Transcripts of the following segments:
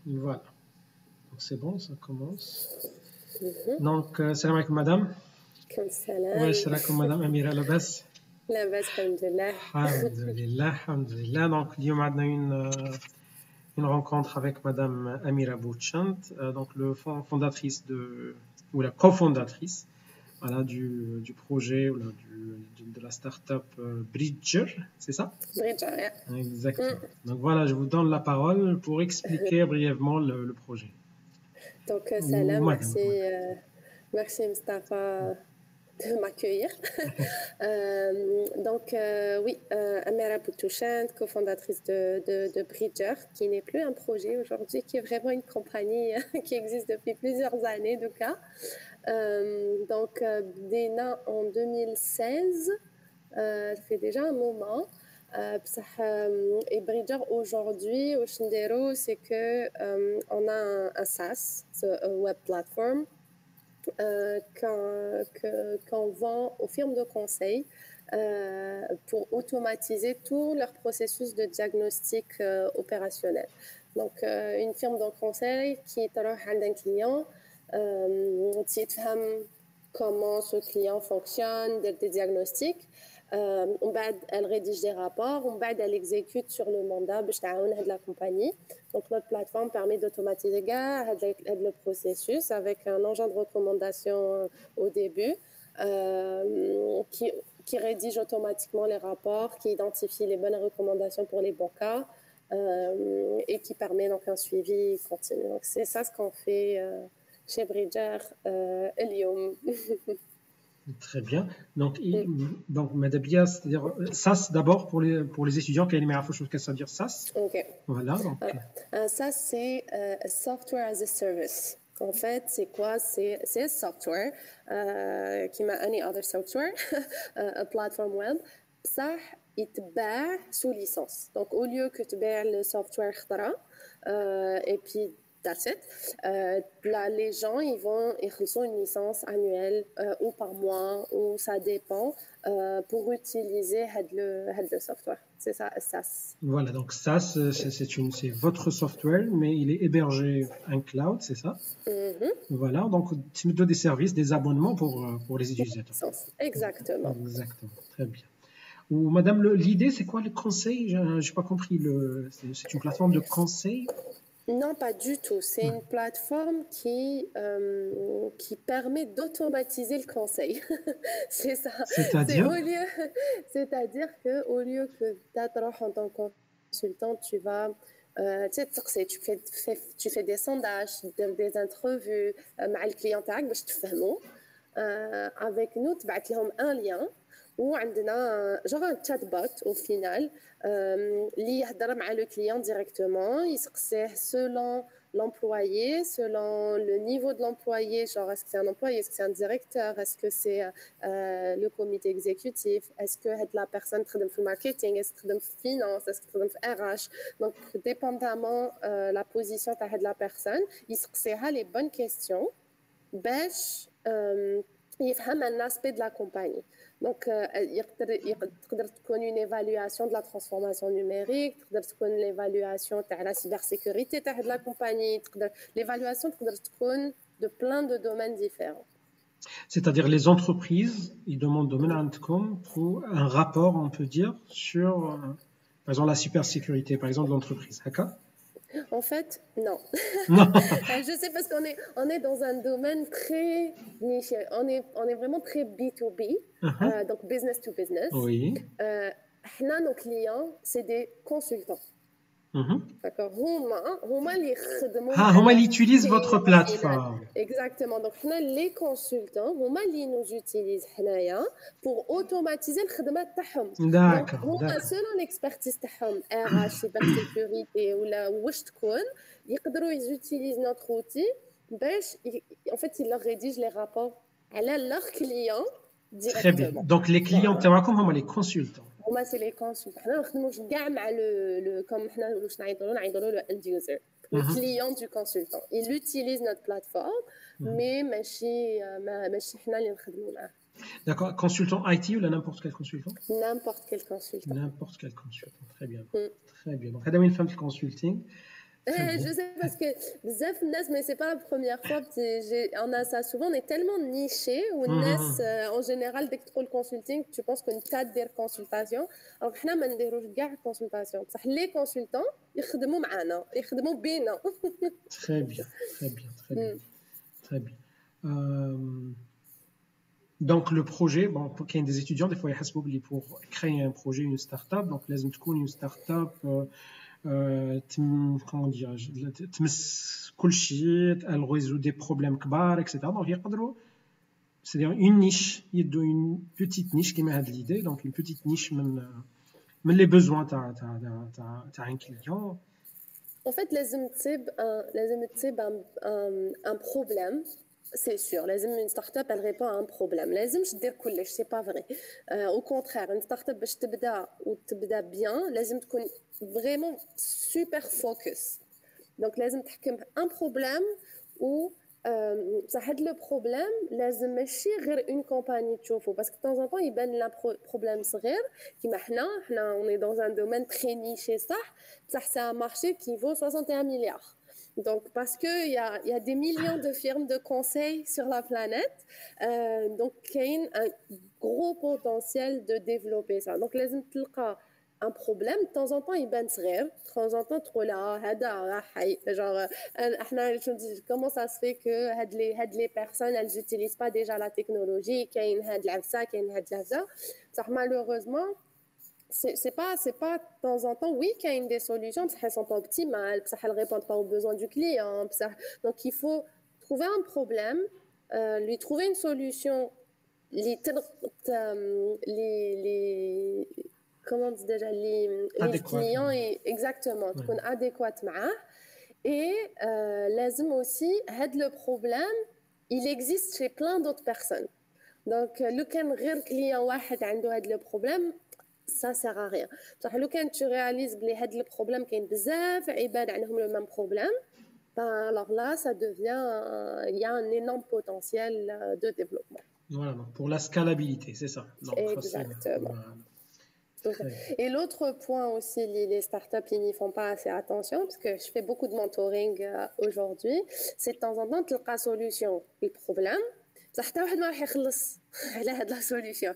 Voilà. Donc c'est bon, ça commence. Mhm. Donc, salam alaikum madame. كم السلام. Ouais, salam alaikum madame Amira Labas. لاباس الحمد لله. Alhamdulillah, alhamdulillah. Donc, اليوم عندنا une rencontre avec madame Amira Bouchant, donc fondatrice ou la cofondatrice voilà, du projet ou de la start-up Bridger, c'est ça? برجع. Exactement. Donc voilà, je vous donne la parole pour expliquer brièvement le projet. Donc Ou salam, madame. merci Mustafa de m'accueillir. Donc oui, Amira Bouchant, cofondatrice de Bridger, qui n'est plus un projet aujourd'hui, qui est vraiment une compagnie qui existe depuis plusieurs années de cas. Donc Dena en 2016, ça fait déjà un moment. Et Bridger aujourd'hui, au Shindero, c'est que on a un SaaS, un web platform, qu'on vend aux firmes de conseil pour automatiser tout leur processus de diagnostic opérationnel. Donc, une firme de conseil qui est un client, comment ce client fonctionne, des diagnostics. Elle rédige des rapports, elle exécute sur le mandat de la compagnie. Donc, notre plateforme permet d'automatiser le processus avec un engin de recommandation au début qui rédige automatiquement les rapports, qui identifie les bonnes recommandations pour les bons cas et qui permet donc un suivi continu. Donc, c'est ça ce qu'on fait chez Bridger اليوم. Très bien. Donc Madame Bia, c'est-à-dire SaaS d'abord pour les étudiants, quelle est qu'est-ce que ça veut dire SaaS? Ok. Voilà. Donc. Ça, c'est Software as a Service. En fait, c'est quoi? C'est un software qui m'a any other software, a platform web. Ça, il te bat sous licence. Donc, au lieu que tu bats le software et puis that's it. Là, les gens, ils reçoivent une licence annuelle ou par mois, ou ça dépend, pour utiliser le software. C'est ça, SaaS. Voilà, donc SaaS, c'est votre software, mais il est hébergé en cloud, c'est ça? Voilà, donc tu nous donnes des services, des abonnements pour les utilisateurs. Exactement. Exactement, très bien. Ou madame, l'idée, c'est quoi le conseil? Je n'ai pas compris. C'est une plateforme de conseil? Non, pas du tout. C'est une plateforme qui permet d'automatiser le conseil. C'est ça. C'est-à-dire? C'est-à-dire qu'au lieu que tu en tant que consultant, tu vas tu fais des sondages, des entrevues avec le client باش تفهموا. Avec nous, tu vas لهم un lien où on a genre un chatbot au final اللي يهضر مع le client directement, il se selon l'employé, selon le niveau de l'employé, genre est-ce que c'est un employé, est-ce que c'est un directeur, est-ce que c'est le comité exécutif, est-ce que la personne travaille dans le marketing, est-ce que travaille dans la finance, est-ce que travaille dans le RH. Donc, dépendamment la position de la personne, il se les bonnes questions باش يفهم un aspect de la compagnie. Donc, يقدر تكون une évaluation de la transformation numérique, تقدر تكون l'évaluation de la cybersécurité de la compagnie, l'évaluation تقدر تكون de plein de domaines différents. C'est-à-dire les entreprises, ils demandent pour un rapport, on peut dire, sur, par exemple, la cybersécurité, par exemple, de l'entreprise. D'accord? En fait, non. Non. Je sais parce qu'on est dans un domaine très niché. On est vraiment très B2B, donc business to business. Oui. Nos clients, c'est des consultants. D'accord. Ils utilisent votre plateforme. Exactement. Donc, les consultants, ils nous utilisent pour automatiser le travail de D'accord. Donc, selon l'expertise de RH, cybersécurité ou la ils utilisent notre outil. En fait, ils leur rédigent les rapports à leurs clients directement. Très bien. Donc, les clients, comme les consultants. Moi, c'est les consultants. Nous نخدموا مع comme احنا واش نعيطوا له end user, le client du consultant. Il utilise notre plateforme, mais ماشي احنا اللي نخدموا معاه. D'accord. Consultant IT ou n'importe quel consultant? N'importe quel consultant. N'importe quel consultant. Très bien. Très bien. Donc, هذا وين فهمت الكونسلتينغ. Très Je bien. sais parce que bzaf Nas, mais c'est pas la première fois. On a ça souvent. On est tellement niché ou Nas Mhm. en général dès que tu le consulting, tu penses qu'on t'a des consultations. Alors حنا ما نديروش كاع consultation. بصح les consultants يخدموا معنا يخدموا بينا. Très bien, très bien, très bien, très bien. Euh, donc le projet, bon, pour qu'il y ait des étudiants, des fois, pour créer un projet, une start-up, donc لازم تكون une start-up comment dirais-je, تمس كل شيء, elle résout des problèmes كبار, etc. Donc يقدروا, c'est-à-dire une niche, une petite niche qui met de l'idée, donc une petite niche من les besoins تاع un client. En fait, لازم تصيب un problème. C'est sûr, une start-up, elle répond à un problème. لازمش دير كلش, c'est pas vrai. Au contraire, une start-up باش تبدا وتبدا bien, لازم تكون vraiment super focus. Donc لازم تحكم un problème ou بصح هاد لو بروبليم لازم ماشي غير اون كومباني تشوفو باسكو de temps en temps يبان لنا بروبليم صغير كيما حنا on est dans un domaine très niché صح بصح c'est un marché qui vaut 61 milliards. Donc, parce qu'il y a des millions de firmes de conseil sur la planète, donc il y a un gros potentiel de développer ça. Donc, les un problème, de temps en temps, il ben صغير, de temps en temps, trop là, genre, comment ça se fait que les personnes, elles n'utilisent pas déjà la technologie, qu'il y a ça, malheureusement, c'est pas de temps en temps, oui, qu'il y a des solutions, parce qu'elles sont pas optimales, parce qu'elles répondent pas aux besoins du client. Donc, il faut trouver un problème, lui trouver une solution, les, les comment on dit déjà, les Adéquate. clients, exactement, Ouais. adéquate معاه. Et لازم aussi, le problème, il existe chez plein d'autres personnes. Donc, le client واحد عنده le problème, ça sert à rien. صح لو كان tu réalises بلي هاد البروبليم كاين بزاف عباد عندهم le même problème, ben alors là ça devient il y a un énorme potentiel de développement. Voilà, donc pour la scalabilité, c'est ça. Donc ça c'est Exactement. voilà. Très bien. Et l'autre point aussi, les startups, ils n'y font pas assez attention, parce que je fais beaucoup de mentoring aujourd'hui, c'est de temps en temps, tu as solution le problème, ça حتى واحد ما راح يخلص على هاد la solution.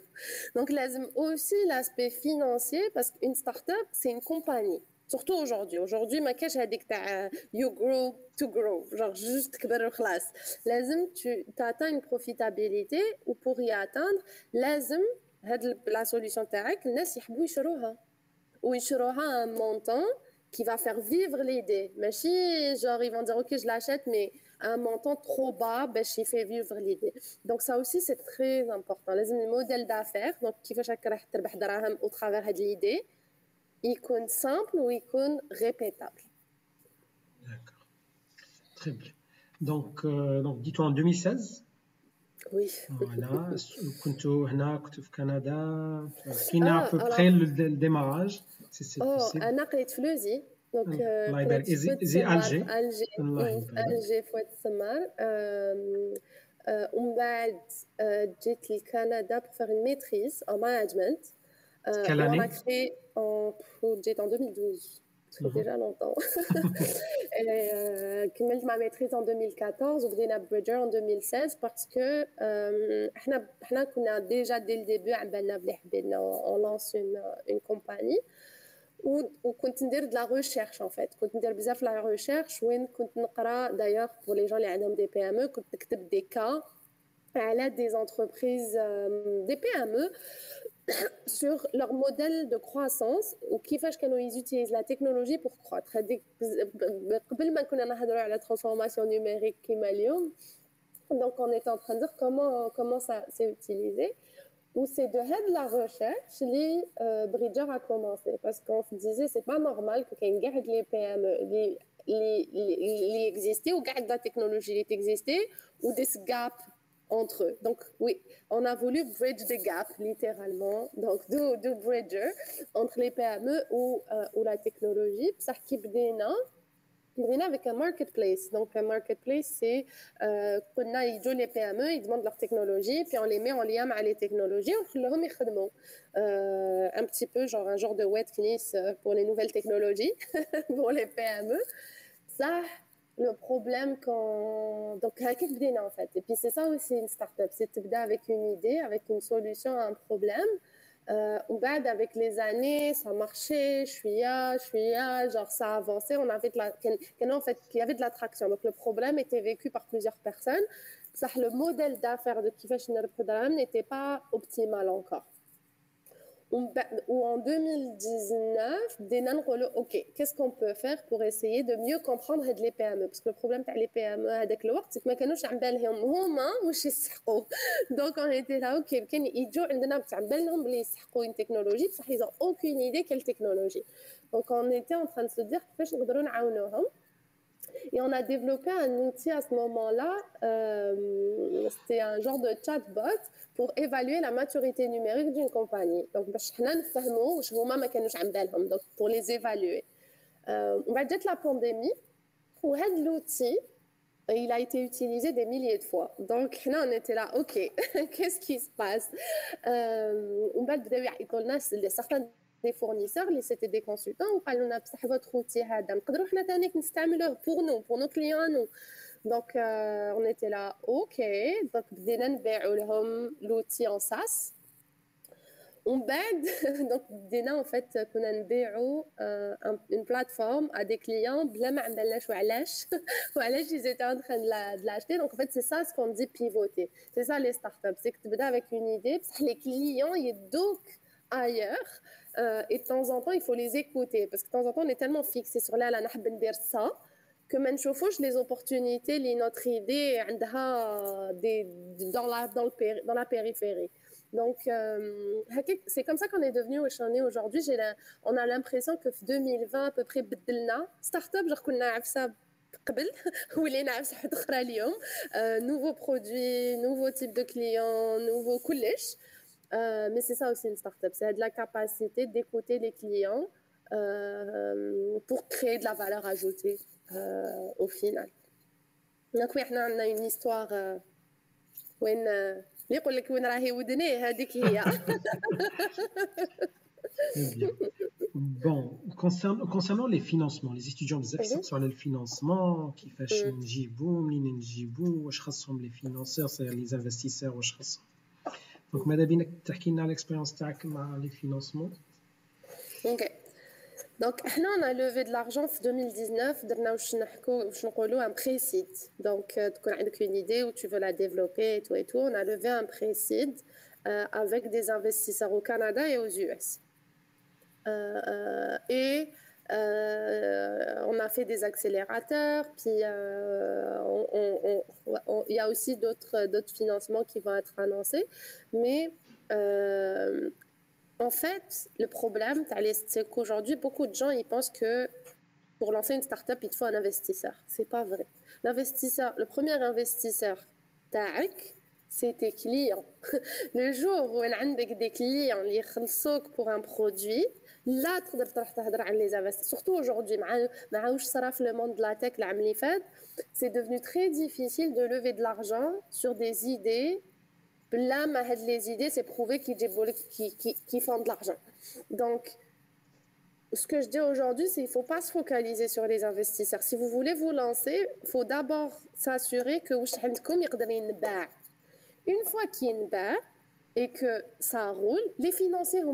Donc, لازم aussi l'aspect financier, parce qu'une startup, c'est une compagnie. Surtout aujourd'hui. Aujourd'hui, ما كاش هذيك تاع you grow to grow, genre juste تكبر وخلاص. لازم tu atteins une profitabilité, ou pour y atteindre, لازم هاد la solution تاعك الناس يحبوا يشروها ويشروها un montant qui va faire vivre l'idée. ماشي genre ils vont dire ok je l'achète mais à un montant trop bas باش يفي vivre l'idée. Donc ça aussi c'est très important. لازم الموديل d'affaires donc كيفاش راح تربح دراهم au travers هاد l'idée يكون simple ويكون répétable. D'accord. Très bien. Donc dis-toi en 2016. Oui. Voilà. كنتوا هنا كنتوا في كندا. احكينا à Ah peu près alors le démarrage, si c'est possible. انا قريت في لوزي دونك الله يبارك. قريت في فوت زي سمار في ألجي. الجي الله في يبارك. الجي فوت سمار ومن بعد جيت لكندا pour faire une maîtrise en management Quelle où on année? a créé j'étais en 2012 ça fait déjà longtemps et كملت ma maîtrise en 2014 وبدينا Bridger en 2016 parce que احنا كنا déjà dès le début عم بالنا بلي حبينا on lance une compagnie وكنت ندير de la recherche en fait كنت ندير بزاف la recherche وين كنت نقرا d'ailleurs pour les gens اللي عندهم des PME كنت نكتب des cas على des entreprises des PME sur leur modèle de croissance وكيفاش كانوا ils utilisent la technologie pour croître. قبل ما كنا نهضروا على transformation numérique كيما اليوم donc on était en train de dire comment ça s'est utilisé. Ou c'est de la recherche que Bridger a commencé parce qu'on se disait c'est pas normal que qu'il y ait les PME les exister ou garde la technologie qui existait ou des gaps entre eux. Donc oui, on a voulu bridge the gap littéralement. Donc do Bridger entre les PME ou la technologie. Ça qui بدينا avec un marketplace. Donc, un marketplace, c'est ils jouent les PME, ils demandent leur technologie, puis on les met en lien avec les technologies, on leur met un petit peu, genre un genre de wet kniss pour les nouvelles technologies, pour les PME. Ça, le problème quand... Donc, هكاك بدينا en fait. Et puis, c'est ça aussi une start-up. C'est تبدأ avec une idée, avec une solution à un problème. وبعد avec les années, ça marchait, genre ça avançait, on avait de la... en fait, il y avait de l'attraction. Donc, le problème était vécu par plusieurs personnes. Ça, le modèle d'affaires de كيفاش نربحوا دراهم n'était pas optimal encore. Ou en 2019, OK, qu'est-ce qu'on peut faire pour essayer de mieux comprendre les PME? Parce que le problème avec les PME, c'est que ما كانوش عم بالهم هما واش يسحقوا. Donc on était là, OK, كان يجوا عندنا عم بالهم بلي يسحقوا une technologie, بصح ils ont aucune idée quelle technologie. Donc on était en train de se dire كيفاش نقدروا نعاونوهم. Et on a développé un outil à ce moment-là, c'était un genre de chatbot pour évaluer la maturité numérique d'une compagnie. Donc, donc pour les évaluer. On va dire la pandémie, où l'outil, il a été utilisé des milliers de fois. Donc, là, on était là, OK, qu'est-ce qui se passe? On va dire, certains des fournisseurs, c'était des consultants, ou قالوا لنا بصح votre outil هذا نقدروا حنا ثاني نستعملوه pour nos clients nous. Donc on était là, OK, donc بدينا نبيعوا لهم l'outil en SaaS. On بعد donc بدينا en fait كنا نبيعوا une plateforme à des clients بلا ما عندناش وعلاش وعلاش ils étaient en train de l'acheter. Donc en fait c'est ça ce qu'on dit pivoter. C'est ça les startups, c'est que tu بدأ avec une idée, بصح les clients يدوك ailleurs. Et de temps en temps, il faut les écouter. Parce que de temps en temps, on est tellement fixé sur là, ça, que je les opportunités, notre idée, dans la périphérie. Donc, c'est comme ça qu'on est devenu où on est aujourd'hui. On a l'impression que 2020, à peu près, start-up, genre qu'on a ça قبل ولينا عفسه حد اخرى اليوم nouveaux produits, nouveaux types de clients, nouveaux كلش. Mais c'est ça aussi une start-up, c'est de la capacité d'écouter les clients pour créer de la valeur ajoutée au final. Donc oui, on a une histoire وين اللي يقول لك وين راهي ودنيه هذيك هي. Bien. Bon, concernant les financements, les étudiants sur le financement, qui font نجيبوا واش خاصهم les financeurs, c'est-à-dire les investisseurs واش خاصهم. Donc ماذا بينك تحكي لنا على l'expérience تاعك مع les financements. OK. Donc, on a levé de l'argent en 2019, un pré-seed. Donc, tu as une idée où tu veux la développer et tout. On a levé un pré-seed avec des investisseurs au Canada et aux US. On a fait des accélérateurs, puis il y a aussi d'autres financements qui vont être annoncés. Mais en fait, le problème, c'est qu'aujourd'hui, beaucoup de gens ils pensent que pour lancer une start-up, il te faut un investisseur. C'est pas vrai. Le premier investisseur, c'est tes clients. Le jour où il y a des clients qui يخلصوك pour un produit, là, tu peux تهضر عن les investisseurs. Surtout aujourd'hui, مع واش صرا في le monde de la tech العام اللي فات, c'est devenu très difficile de lever de l'argent sur des idées. Là, les idées, c'est prouvé qu'ils font de l'argent. Donc, ce que je dis aujourd'hui, c'est qu'il ne faut pas se focaliser sur les investisseurs. Si vous voulez vous lancer, il faut d'abord s'assurer que vous avez une fois qu'il y a une barre et que ça roule, les financiers, non,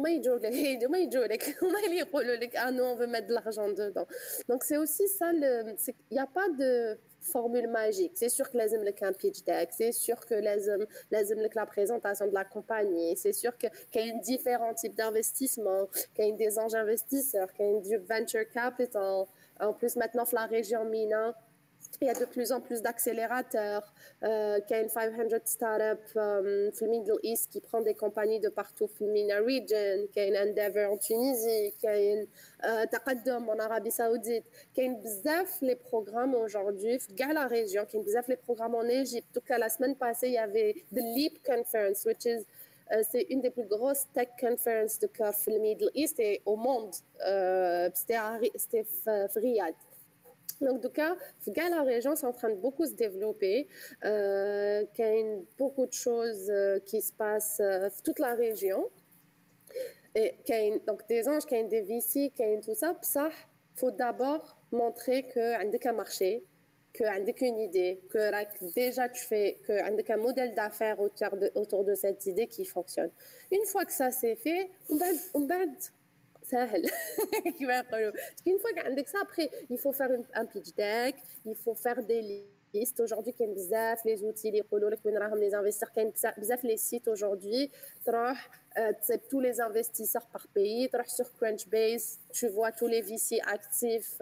on veut mettre de l'argent dedans. Donc, c'est aussi ça, il n'y a pas de formule magique. C'est sûr que لازم لك un pitch deck, c'est sûr que لازم لك la présentation de la compagnie, c'est sûr qu'il y a différents types d'investissements, qu'il y a des anges investisseurs, qu'il y a du venture capital. En plus, maintenant, dans la région Mina, il y a de plus en plus d'accélérateurs, qu'il y a une 500 startup dans le Middle East qui prend des compagnies de partout dans le MENA region, qu'il y a une Endeavor en Tunisie, qu'il y a une Taqaddum en Arabie Saoudite, qu'il y a une bzaf les programmes aujourd'hui dans la région, qu'il y a une bzaf les programmes en Égypte. Donc la semaine passée, il y avait the Leap Conference, which is c'est une des plus grosses tech conferences de le Middle East et au monde. C'était Riyad. Donc, en tout cas, la région, c'est en train de beaucoup se développer. Il y a beaucoup de choses qui se passent dans toute la région. Et donc, des anges, des VC, tout ça. Ça, il faut d'abord montrer que عندك un marché, que عندك une idée, que déjà tu fais, que عندك un modèle d'affaires autour de cette idée qui fonctionne. Une fois que ça c'est fait, on بعد سهل كيما يقولوا. Une fois qu'عندك ça, après il faut faire un pitch deck, il faut faire des listes. Aujourd'hui كاين بزاف les outils اللي يقولوا لك وين راهم les investisseurs, كاين بزاف les sites aujourd'hui تروح c'est tous les investisseurs par pays, tu sur Crunchbase, tu vois tous les VC actifs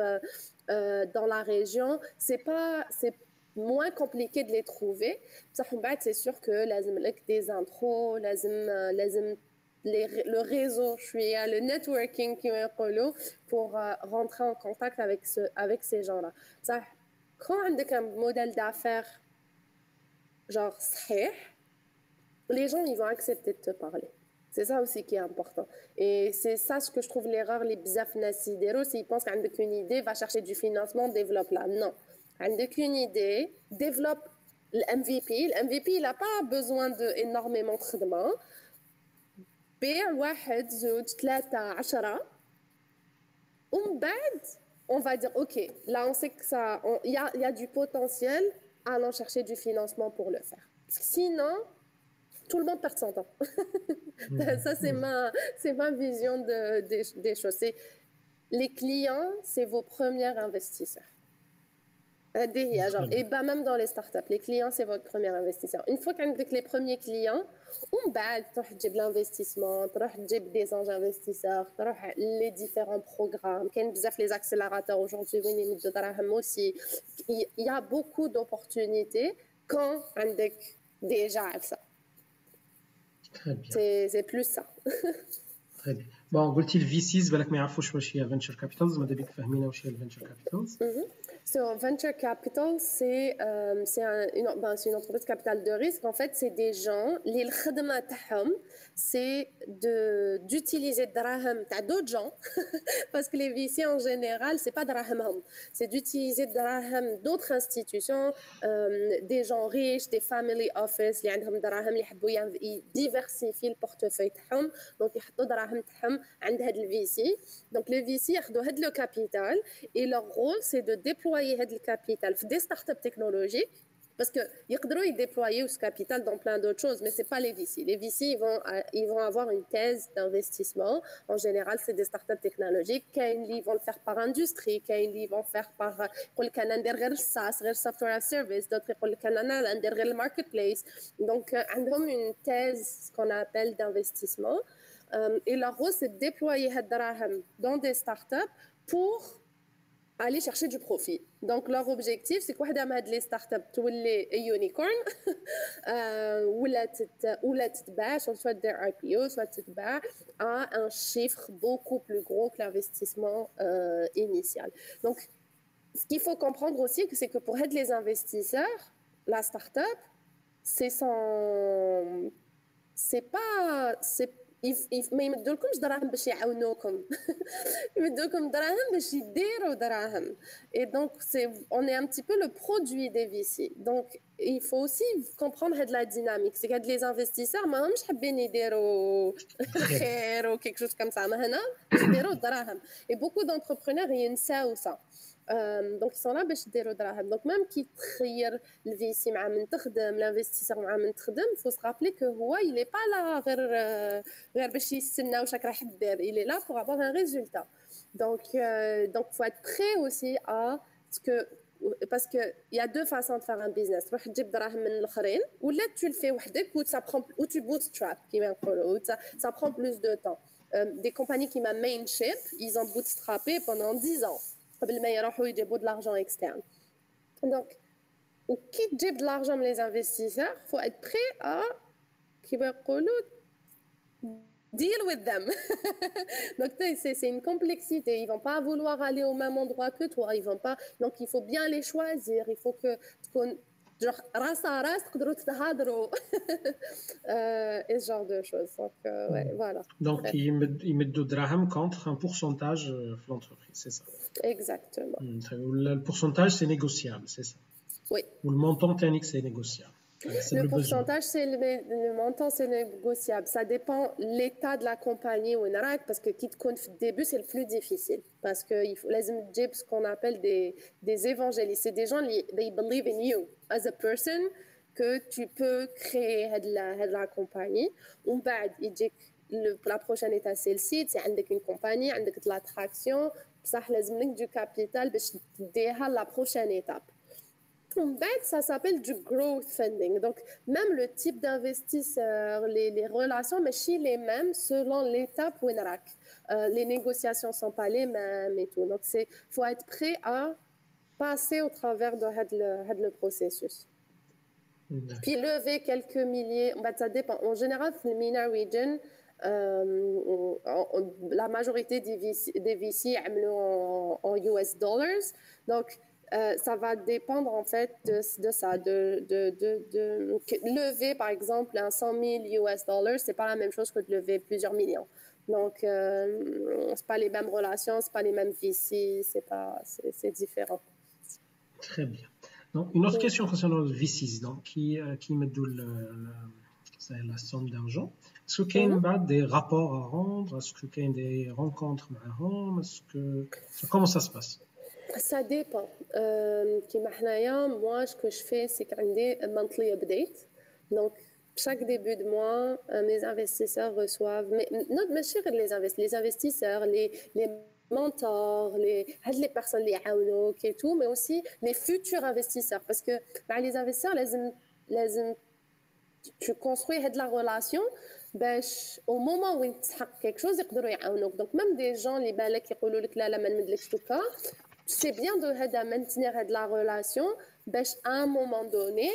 dans la région. C'est moins compliqué de les trouver. C'est sûr que لازم لك des intros, لازم le réseau, le networking qui est pour rentrer en contact avec ces gens-là. Ça, quand on a un modèle d'affaires genre صحيح, les gens ils vont accepter de te parler. C'est ça aussi qui est important. Et c'est ça ce que je trouve l'erreur les bzaf nasi dero, c'est ils pensent qu'une idée va chercher du financement, développe là. Non. Avec une idée, développe le MVP. Le MVP, il n'a pas besoin d'énormément de خدمة. بيع واحد زوج ثلاثة 10 ومن بعد on va dire ok là on sait que ça il y a du potentiel, allons chercher du financement pour le faire. Sinon tout le monde perd son temps. Ça c'est ma vision des choses. C'est les clients, c'est vos premiers investisseurs. Et bah même dans les startups, les clients c'est votre premier investisseur. Une fois qu'avec les premiers clients, on va تجيب l'investissement, تجيب des anges investisseurs, les différents programmes, كاين بزاف les accélérateurs aujourd'hui وين يمدوا دراهم aussi. Il y a beaucoup d'opportunités quand عندك déjà ça. Très bien. C'est plus ça. Très bien. Bon, قلتي الفيسيز بالك ما يعرفوش واش هي فينتشر كابيتالز، ماذا بيك فهمينا واش هي الفينتشر كابيتالز. So, venture capital, c'est une entreprise de capital de risque. En fait, c'est des gens, les khadma tahom, c'est d'utiliser drahem à d'autres gens, parce que les VC en général, c'est pas drahem, c'est d'utiliser drahem d'autres institutions, des gens riches, des family office, les عندهم drahem اللي يحبوا diversifier le portefeuille tahom, donc يحطوا drahem tahom عند هاد le VC. Donc les VC ياخذوا هاد le capital et leur rôle c'est de déployer le capital des startups technologiques, parce que ils déployer ce capital dans plein d'autres choses, mais c'est pas les VC. Les VC ils vont avoir une thèse d'investissement. En général, c'est des startups technologiques. Ils vont le faire par industrie, ils vont faire par software as service, d'autres le marketplace. Donc, ils ont une thèse qu'on appelle d'investissement, et leur rôle c'est de déployer dans des startups pour aller chercher du profit. Donc leur objectif c'est quoi les startups تولي unicorn ولا تتباع soit des IPO soit تتباع à un chiffre beaucoup plus gros que l'investissement initial. Donc ce qu'il faut comprendre aussi c'est que pour aider les investisseurs, la startup ما يمدولكمش دراهم باش يعاونوكم يمدولكم دراهم باش يديروا دراهم. Et donc on est un petit peu le produit des VC. Donc il faut aussi comprendre la dynamique. C'est que les investisseurs ما همش حابين يديروا خير ou quelque chose comme ça, ما هنا يديروا دراهم. Et beaucoup d'entrepreneurs ينساو ça. Donc ils sont là باش يديروا دراهم. Donc même qui تخير le VC مع من تخدم l'investisseur مع من تخدم, faut se rappeler que هو il est pas là غير باش يستنى واش راح دير, il est là pour avoir un résultat. Donc faut être prêt aussi à ce que, parce que il y a deux façons de faire un business. تروح تجيب دراهم من الاخرين ولا tu le fais وحدك ou tu bootstrap كيما نقولوا, ça prend plus de temps. Des compagnies qui m'a Mainship, ils ont bootstrappé pendant 10 ans قبل ما يروحوا يجيبوا de l'argent externe. Donc qui تجيب de l'argent من les investisseurs, faut être prêt à كيما يقولوا deal with them. Donc c'est une complexité, ils vont pas vouloir aller au même endroit que toi, ils vont pas, donc il faut bien les choisir, il faut que تكون genre راس à راس تقدروا تتهادروا et ce genre de choses. Donc ouais, voilà. Donc يمدوا دراهم contre un pourcentage de l'entreprise, c'est ça? Exactement. Le pourcentage c'est négociable, c'est ça? Oui. Ou le montant technique c'est négociable. Le pourcentage, c'est le montant, c'est négociable. Ça dépend de l'état de la compagnie ou parce que qui te compte au début, c'est le plus difficile. Parce qu'il faut les ce qu'on appelle des évangélistes. C'est des gens qui they believe in you as a person que tu peux créer la compagnie. On va dire la prochaine étape, c'est le site, c'est avec une compagnie, avec de l'attraction. Ça, لازم لك du capital باش تديها la prochaine étape. Ça s'appelle du growth funding. Donc, même le type d'investisseur, les relations, mais chez les mêmes selon l'étape où les négociations ne sont pas les mêmes et tout. Donc, il faut être prêt à passer au travers de le processus. Puis, lever quelques milliers, ça dépend. En général, dans le MENA region, la majorité des VC en US dollars. Donc, ça va dépendre en fait de ça, de lever par exemple 100 000 US dollars, c'est pas la même chose que de lever plusieurs millions. Donc, c'est pas les mêmes relations, c'est pas les mêmes VC, c'est différent. Très bien. Donc, une autre question concernant le VCs, donc, qui met la somme d'argent. Est-ce qu'il y a des rapports à rendre? Est-ce qu'il y a des rencontres à rendre? Comment ça se passe? Ça dépend. Moi, ce que je fais, c'est qu'il y a un monthly update. Donc, chaque début de mois, mes investisseurs reçoivent, les investisseurs, les mentors, les personnes et tout, mais aussi les futurs investisseurs. Parce que les investisseurs, tu construis de la relation, au moment où tu as quelque chose, ils peuvent يعاونوك. Donc, même des gens, les balais qui disent que là, c'est bien de maintenir de la relation, à un moment donné,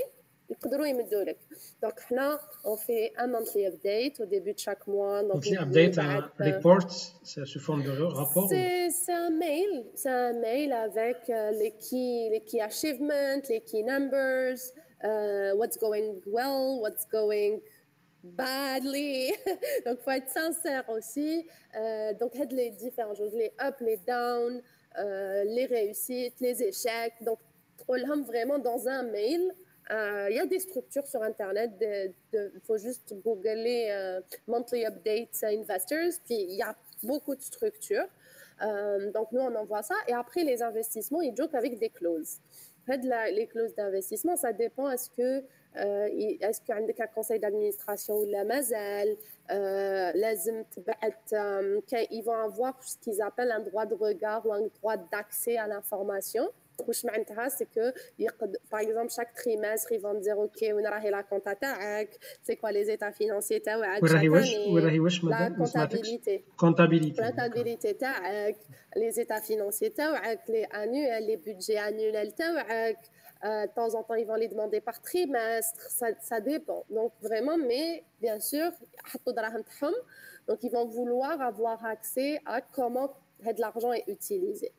ils peuvent يمدولك. Donc, là, on fait un monthly update au début de chaque mois. Monthly update, un report, c'est sous forme de rapport? C'est un mail avec les key achievements, les key numbers, what's going well, what's going badly. Donc, il faut être sincère aussi. Donc, les différentes choses, les up, les down, les réussites, les échecs. Donc, on l'a vraiment dans un mail. Il y a des structures sur Internet. Il faut juste googler Monthly Updates Investors. Puis, il y a beaucoup de structures. Donc, nous, on envoie ça. Et après, les investissements, ils jouent avec des clauses. Les clauses d'investissement, ça dépend. Est-ce qu'il y a un conseil d'administration ou la mazal, ils vont avoir ce qu'ils appellent un droit de regard ou un droit d'accès à l'information. C'est que, par exemple, chaque trimestre, ils vont dire OK, on a la compta تاعك, c'est quoi les états financiers تاعك chaque année, la comptabilité تاعك, les états financiers تاعك, les annuels, les budgets annuels تاعك. De temps en temps, ils vont les demander par trimestre, ça dépend. Donc, vraiment, mais bien sûr, donc ils vont vouloir avoir accès à comment de l'argent est utilisé.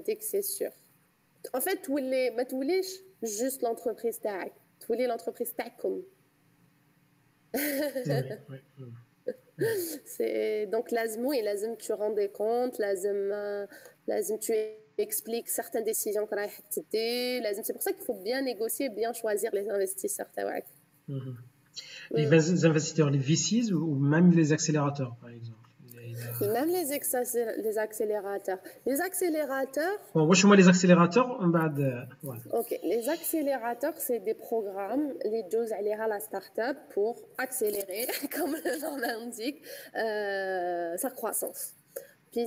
Dès que c'est sûr. En fait, tu voulais juste l'entreprise تاعك, tu voulais l'entreprise تاعكم. Donc, lazim tu rends des comptes, lazim tu expliques certaines décisions que tu as. C'est pour ça qu'il faut bien négocier, bien choisir les investisseurs. Les investisseurs, les VCs ou même les accélérateurs, par exemple? Même les accélérateurs. Les accélérateurs... Bon, moi, je suis les accélérateurs. Ok, les accélérateurs, c'est des programmes, les choses à la start-up pour accélérer, comme le nom l'indique, sa croissance. Puis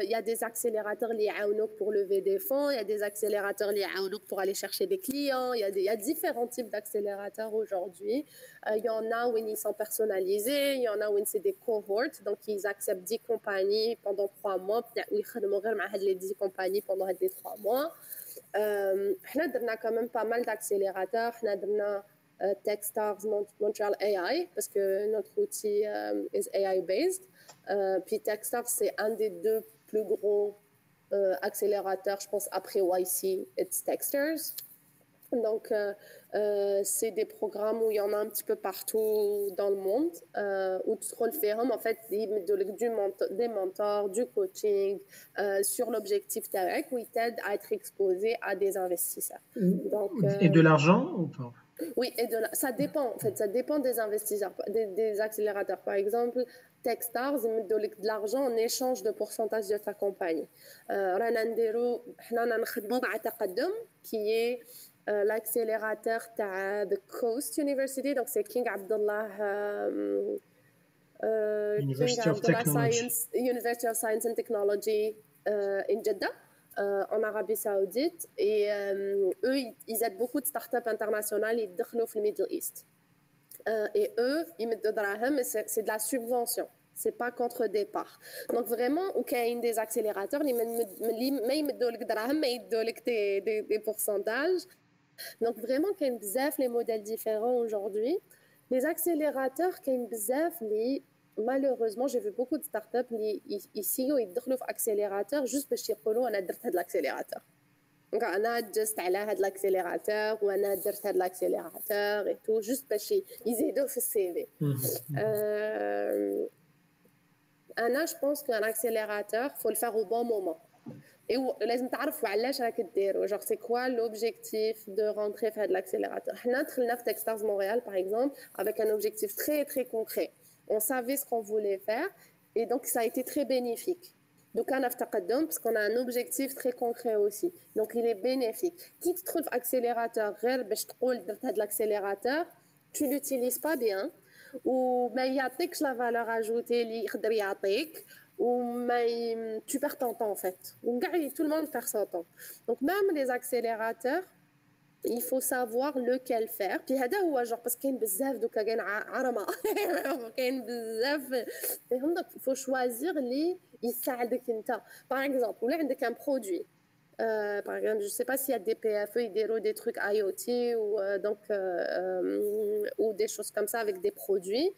il y a des accélérateurs liés à pour lever des fonds, il y a des accélérateurs liés à pour aller chercher des clients, il y a différents types d'accélérateurs aujourd'hui. Il y en a où ils sont personnalisés, il y en a où c'est des cohorts, donc ils acceptent 10 compagnies pendant 3 mois, puis ils travaillent les 10 compagnies pendant les 3 mois. On a quand même pas mal d'accélérateurs, on a Techstars Montreal AI, parce que notre outil est AI-based. Puis Techstars, c'est un des 2 plus gros accélérateurs, je pense, après YC et Techstars. Donc, c'est des programmes où il y en a un petit peu partout dans le monde, où tu te faire, en fait, des mentors, du coaching sur l'objectif TAREC, où ils t'aident à être exposé à des investisseurs. Donc, Et de l'argent ou pas? oui, et ça dépend, en fait, ça dépend des investisseurs, des accélérateurs. Par exemple, Techstars, ils mettent de l'argent en échange de pourcentage de ta compagnie. رانا نديرو حنا نخدمو مع تقدم qui est l'accélérateur de Coast University, donc c'est King Abdullah University of Technology. University of Science and Technology in Jeddah, en Arabie Saoudite. Et eux, ils aident beaucoup de startups internationales, ils découvrent dans le Middle East. Et eux, ils mettent de l'argent, mais c'est de la subvention. C'est pas contre départ. Donc vraiment, il y a des accélérateurs, ils mettent de l'argent, mais ils donnent des pourcentages. Donc vraiment, il y a des modèles différents aujourd'hui. Les accélérateurs, il y a des malheureusement, j'ai vu beaucoup de startups ici où ils découvrent l'accélérateur juste parce qu'ils disent on a fait de l'accélérateur. Donc on a juste على de l'accélérateur ou on a fait de l'accélérateur et tout juste parce qu'ils aident في السي في. انا je pense qu'un accélérateur faut le faire au bon moment. Et لازم تعرفوا علاش راك ديروا, genre c'est quoi l'objectif de rentrer faire de l'accélérateur. حنا دخلنا في Techstars Montréal par exemple avec un objectif très très concret. On savait ce qu'on voulait faire et donc ça a été très bénéfique. Donc on a fait تقدم parce qu'on a un objectif très concret aussi. Donc il est bénéfique. Qui te trouve accélérateur غير باش تقول درت هذا l'accélérateur, tu l'utilises pas bien ou ما يعطيكش la valeur ajoutée اللي يقدر يعطيك ou tu perds ton temps en fait. Tout le monde perd son temps. Donc même les accélérateurs, il faut savoir lequel faire. Puis هذا هو genre parce qu'il y a بزاف دوكا كاين عرمه كاين بزاف فهم. Donc il faut choisir اللي يساعدك انت. Par exemple, ولا عندك un produit. Par exemple, je ne sais pas s'il y a des PFE, des trucs IoT ou des choses comme ça avec des produits.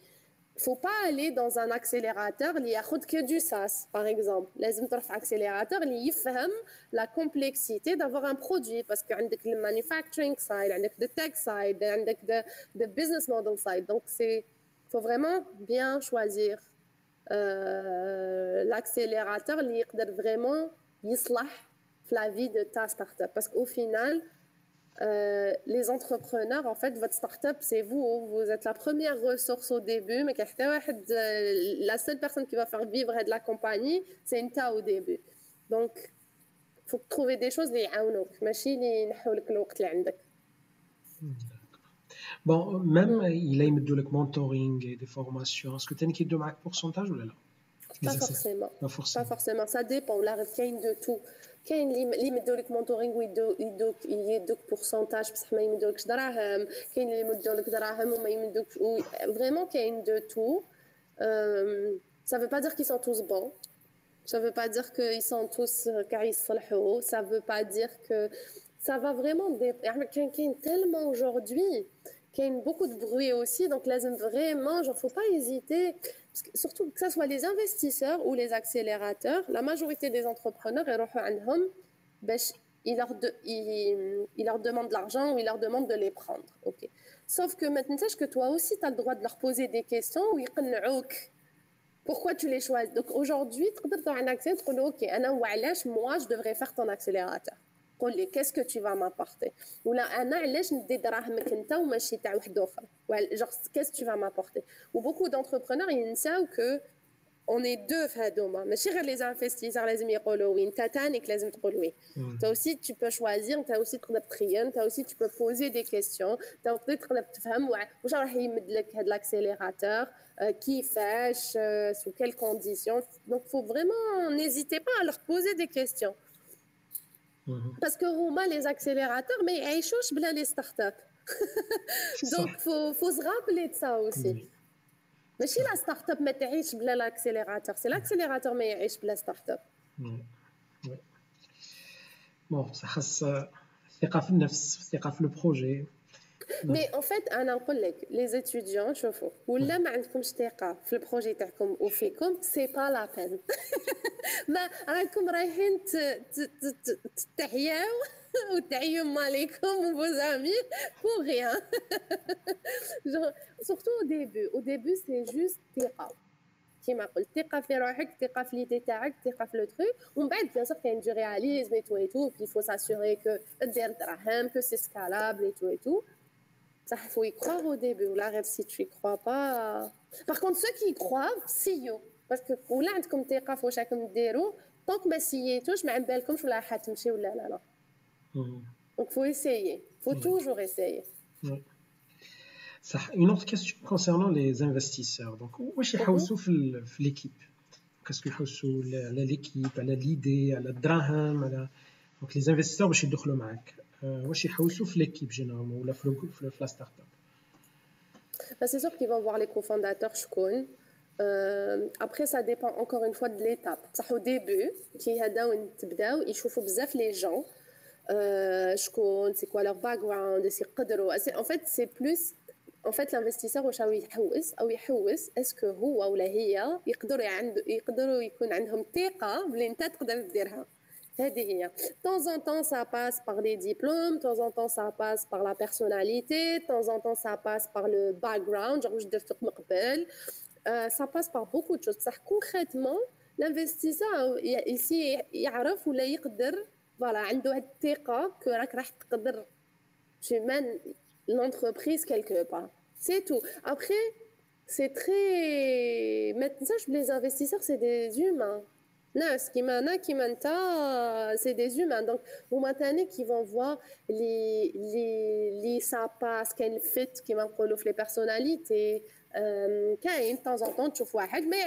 Il ne faut pas aller dans un accélérateur qui a que du SaaS, par exemple. لازم تروح في accélérateur اللي يفهم la complexité d'avoir un produit parce que عندك le manufacturing side, عندك the tech side, عندك the business model side. Donc faut vraiment bien choisir l'accélérateur اللي يقدر vraiment يصلح في la vie de ta startup parce qu'au final les entrepreneurs, en fait, votre startup, c'est vous. Vous êtes la première ressource au début, mais la seule personne qui va faire vivre de la compagnie, c'est une ta au début. Donc, il faut trouver des choses qui يعاونوك, ماشي اللي ينحوا لك الوقت اللي عندك. Bon, même il a يمدوا لك mentoring et des formations. Est-ce que tu as une équipe de marque pourcentage ou là? Pas forcément. Pas forcément. Ça dépend. Là, il y a de tout. كاين اللي يمدوا لك مونتورينغ ويدوك pourcentage بصح ما يمدولكش دراهم. كاين اللي يمدوا لك دراهم وما يمدوكش. Vraiment كاين de tout. Ça veut pas dire qu'ils sont tous bons. Ça veut pas dire qu'ils sont tous كيصلحوا. Ça veut pas dire que ça va vraiment كاين tellement aujourd'hui. Il y a beaucoup de bruit aussi, donc là, vraiment, il ne faut pas hésiter, parce que, surtout que ce soit les investisseurs ou les accélérateurs, la majorité des entrepreneurs, ils leur demandent de l'argent ou ils leur demandent de les prendre. Okay. Sauf que maintenant, sache que toi aussi, tu as le droit de leur poser des questions ou ils pourquoi tu les choisis. Donc aujourd'hui, tu peux avoir un accès, tu peux dire, ok, moi, je devrais faire ton accélérateur. قول لي qu'est-ce que tu vas m'apporter ولا انا علاش ندي دراهمك انت وماشي تاع واحد اخر genre qu'est-ce que tu vas m'apporter. و beaucoup d'entrepreneurs ينساو que on est deux في هذوما ماشي غير les investisseurs لازم يقولوا وي انت تانيك لازم تقول وي. toi aussi tu peux choisir, toi aussi تقدر تخيل, toi aussi tu peux poser des questions, toi aussi تقدر تفهم واش راح يمد لك هذا l'accélérateur, كيفاش, sous quelles conditions. Donc faut vraiment n'hésitez pas à leur poser des questions. Parce que les accélérateurs, mais ils changent bien les startups. Donc, faut se rappeler de ça aussi. Mais si la startup ne تعيش بلا l'accélérateur, c'est l'accélérateur mais يعيش بلا startup. Bon, ça خاص ثقة في النفس, ثقة في البروجي. Mais en fait, انا نقول لك les étudiants شوفوا ولا ما عندكمش ثقه في البروجي تاعكم وفيكم سي با لا بين. ما راكم رايحين تحياو وتعيوا مالكم وفوزامي pour rien. Surtout au début c'est juste ثقه كيما قلت ثقه في روحك ثقه في ليدي تاعك ثقه في لو تروك ومن بعد بيان سور كاين دو رياليزم اي تو اي تو il faut s'assurer que دير دراهم que c'est scalable et tout et tout. Ça, il faut y croire au début. Ou là, si tu y crois pas. Par contre, ceux qui y croient, see you. Parce que là, عندكم ثقة في واش راكم ديروا tant que ما سييتوش ما عم بالكمش ولا حتمشي ولا لا. Donc faut essayer. Faut toujours essayer. Ça, une autre question concernant les investisseurs. Donc, واش يحوسوا في l'équipe. Qu'est-ce qu'ils يحوسوا على l'équipe, على l'idée, على الدراهم, على donc les investisseurs باش يدخلوا معاك. واش يحوسوا في l'équipe généralement ولا في la start-up. C'est sûr qu'ils vont voir les cofondateurs شكون. Après ça dépend encore une fois de l'étape. صح au début كي هذا تبداو يشوفوا بزاف les gens. شكون c'est quoi leur background est-ce يقدروا en fait c'est plus en fait l'investisseur واش او يحوس اسكو هو ولا هي يقدروا يكون عندهم ثقه بلي انت تقدر ديرها. هذه هي de temps en temps ça passe par les diplômes, de temps en temps ça passe par la personnalité, de temps en temps ça passe par le background genre واش درت من قبل. Ça passe par beaucoup de choses. Ça concrètement l'investisseur ici يعرف ولا يقدر voilà عنده هاد الثقه كو راك راح تقدر tu mènes l'entreprise quelque part. C'est tout. Après c'est très maintenant les investisseurs c'est des humains. Non, ce qui c'est des humains. Donc, vous maintenant qui vont voir les ça passe, quel fit qui m'encolent les personnalités. Quand de temps en temps, tu vois, mais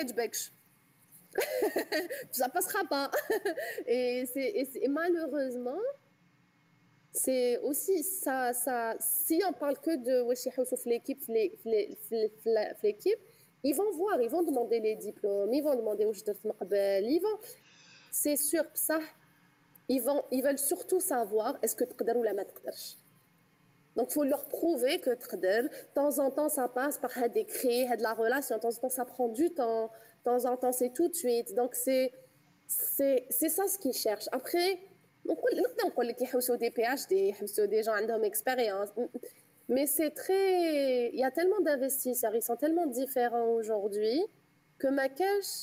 ça passera pas. Et malheureusement, c'est aussi ça. Si on parle que de l'équipe, l'équipe. Ils vont voir, ils vont demander les diplômes, ils vont demander où je dois me قبل, c'est sûr ça ils veulent surtout savoir est-ce que تقدر ولا ما تقدرش. Donc faut leur prouver que تقدر. De temps en temps ça passe par des créer de la relation, de temps en temps ça prend du temps, de temps en temps c'est tout de suite. Donc c'est ça ce qu'ils cherchent. Après نقول لك يحوسوا des PhD, يحوسوا des gens عندهم expérience. Mais c'est très... Il y a tellement d'investisseurs, ils sont tellement différents aujourd'hui que ma cache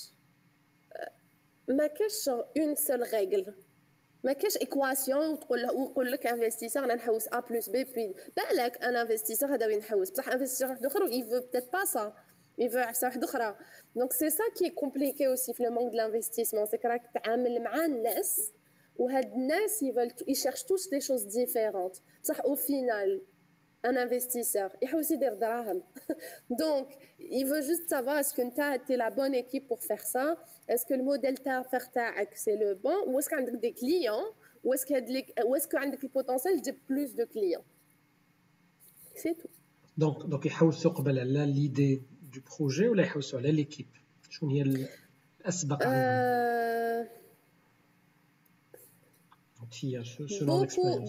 sur une seule règle. Ma cache équation où لك investisseur on نحوس A plus B puis بالك un investisseur هذا وين نحوس بصح investisseur واحد اخر il veut peut-être pas ça. Il veut عفسه واحده اخرى. Donc c'est ça qui est compliqué aussi في le manque de l'investissement, c'est que راك تتعامل مع الناس وهاد الناس ils cherchent tous des choses différentes. بصح au final un investisseur يحوس يدير دراهم. Donc il veut juste savoir est-ce que tu es la bonne équipe pour faire ça, est-ce que le modèle تاعك c'est le bon ou est-ce qu'il y a des clients ou est-ce qu'il y a le potentiel de plus de clients. C'est tout. Donc يحوسوا قبل على l'idée du projet ولا يحوسوا على l'équipe. شنو هي الأسبق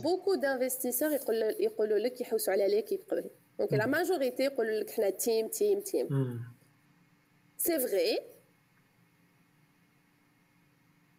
Beaucoup d'investisseurs يقولوا لك يحوسوا على l'équipe قبل. Donc la majorité يقولوا لك احنا team. C'est vrai.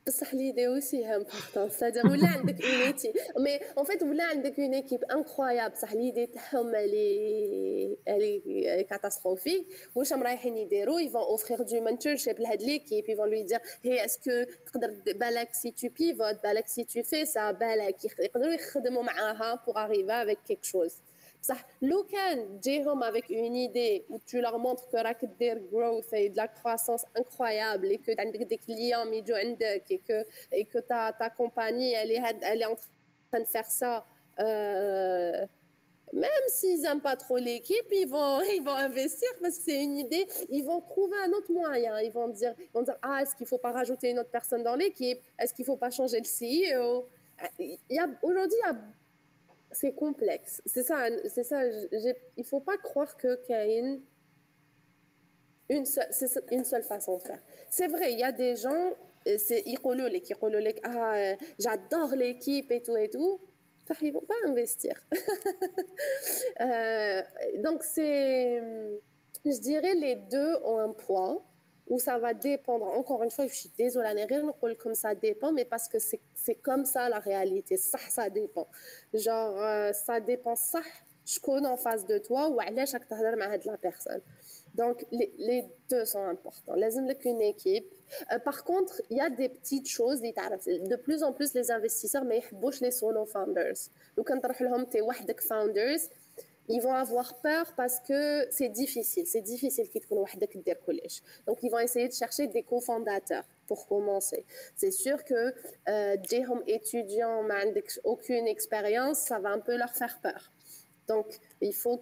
بصح l'idée aussi est importante. C'est-à-dire ولا عندك une équipe. Mais en fait ولا عندك une équipe incroyable. بصح l'idée تاعهم elle est catastrophique. واش هم رايحين يديروا ils vont offrir du mentorship لهاد l'équipe, ils vont lui dire hey est-ce que تقدر بالك si tu pivotes, بالك si tu fais ça, بالك يقدروا يخدموا معاها pour arriver avec quelque chose. صح لو كان تجيهم avec une idée où tu leur montres que راك دير growth et de la croissance incroyable et que عندك des clients يجوا عندك et que ta compagnie elle est en train de faire ça même s'ils n'aiment pas trop l'équipe ils vont investir parce que c'est une idée, ils vont trouver un autre moyen, ils vont dire ah est-ce qu'il faut pas rajouter une autre personne dans l'équipe, est-ce qu'il faut pas changer le CEO. Aujourd'hui c'est complexe. C'est ça. Il faut pas croire que qu'il y a une seule façon de faire. C'est vrai, il y a des gens, c'est يقولوا لك ah j'adore l'équipe et tout. Ils vont pas investir. Donc, je dirais les deux ont un poids où ça va dépendre. Encore une fois, je suis désolée, comme ça dépend, mais parce que c'est comme ça la réalité. Ça dépend. Genre, ça dépend ça. Je connais en face de toi ou à chaque la personne. Donc, les deux sont importants. Lازم لك une équipe. Par contre, il y a des petites choses. De plus en plus, les investisseurs ما يحبوش les solo founders. لو كان تروح لهم تي وحدك founders, ils vont avoir peur parce que c'est difficile. C'est difficile qu'ils تكون وحدك دير كلش. Donc, ils vont essayer de chercher des cofondateurs pour commencer. C'est sûr que تجيهم étudiants ما عندكش aucune expérience, ça va un peu leur faire peur. Donc, il faut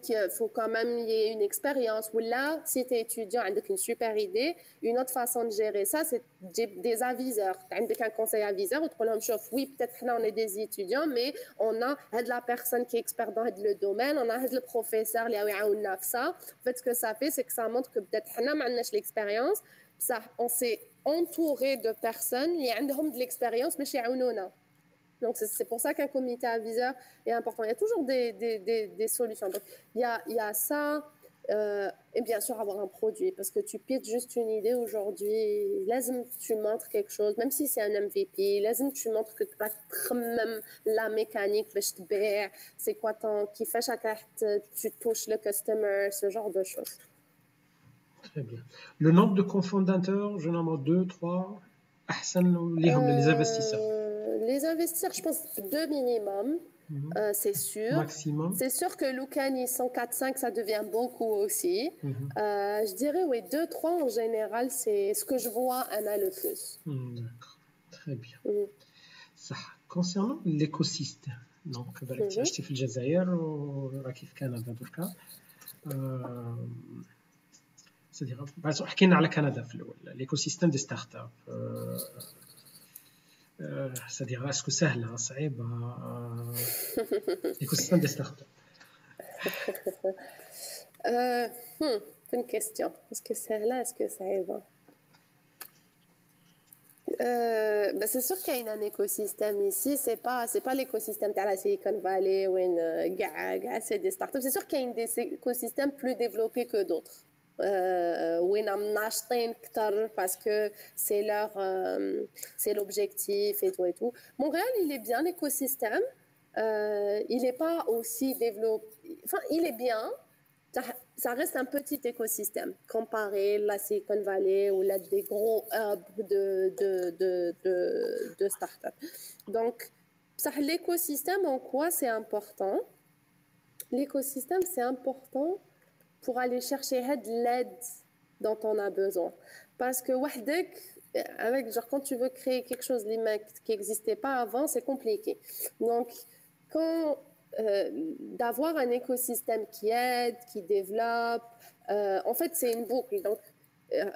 quand même y ait une expérience. Ou là, si tu es étudiant, avec une super idée, une autre façon de gérer ça, c'est des aviseurs. Tu as un conseil aviseur, ou tu peux leur dire, oui, peut-être là, on est des étudiants, mais on a de la personne qui est experte dans le domaine, on a le professeur, en fait, ce que ça fait, c'est que ça montre que peut-être on a l'expérience, ça, on s'est entouré de personnes qui ont de l'expérience, mais chez Aounona. Donc, c'est pour ça qu'un comité aviseur est important. Il y a toujours des solutions. Donc, il y a ça, et bien sûr, avoir un produit. Parce que tu pitches juste une idée aujourd'hui, lazim tu montres quelque chose, même si c'est un MVP, lazim tu montres que tu as même la mécanique, c'est quoi qui fait chaque acte, tu touches le customer, ce genre de choses. Très bien. Le nombre de cofondateurs, je nomme 2, 3, les investisseurs. Les investisseurs, je pense 2 minimum, c'est sûr. Maximum. C'est sûr que Lucan, ils sont 4-5, ça devient beaucoup aussi. Je dirais, oui, 2-3 en général, c'est ce que je vois, Anna, le plus. D'accord, très bien. Ça, concernant l'écosystème, donc, je suis au Jazaïr ou au Canada, en tout cas. C'est-à-dire, حكينا على كندا في الأول, l'écosystème des startups. C'est-à-dire, est-ce que c'est سهلة صعيبة l'écosystème des startups? C'est une question. Est-ce que c'est là, est-ce que ça va? C'est sûr qu'il y a un écosystème ici. C'est pas l'écosystème de la Silicon Valley où c'est des startups. C'est sûr qu'il y a des écosystèmes plus développés que d'autres. Où ils ont parce que c'est l'objectif et tout et tout. Montréal, il est bien l'écosystème. Il n'est pas aussi développé. Enfin, il est bien. Ça reste un petit écosystème comparé à la Silicon Valley ou là des gros hubs de start-up. Donc, l'écosystème, en quoi c'est important? L'écosystème, c'est important pour aller chercher de l'aide dont on a besoin. Parce que quand tu veux créer quelque chose qui n'existait pas avant, c'est compliqué. Donc, d'avoir un écosystème qui aide, qui développe, en fait, c'est une boucle. Donc,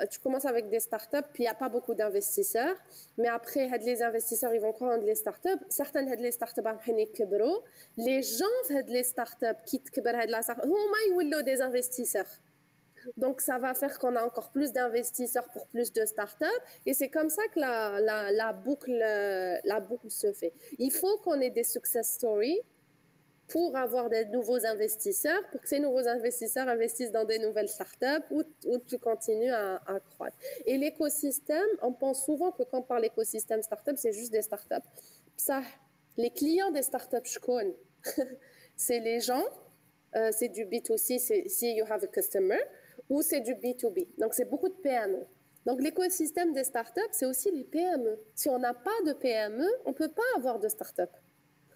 tu commences avec des startups, puis il n'y a pas beaucoup d'investisseurs. Mais après, les investisseurs, ils vont prendre les startups. Certaines les startups, les gens les startups qui ils sont des investisseurs. Donc, ça va faire qu'on a encore plus d'investisseurs pour plus de startups. Et c'est comme ça que la boucle se fait. Il faut qu'on ait des success stories pour avoir des nouveaux investisseurs, pour que ces nouveaux investisseurs investissent dans des nouvelles startups où tu continues à croître. Et l'écosystème, on pense souvent que quand on parle d'écosystème startup, c'est juste des startups. Ça, les clients des startups, je connais. C'est les gens, c'est du B2C, c'est si you have a customer, ou c'est du B2B. Donc, c'est beaucoup de PME. Donc, l'écosystème des startups, c'est aussi les PME. Si on n'a pas de PME, on ne peut pas avoir de startup.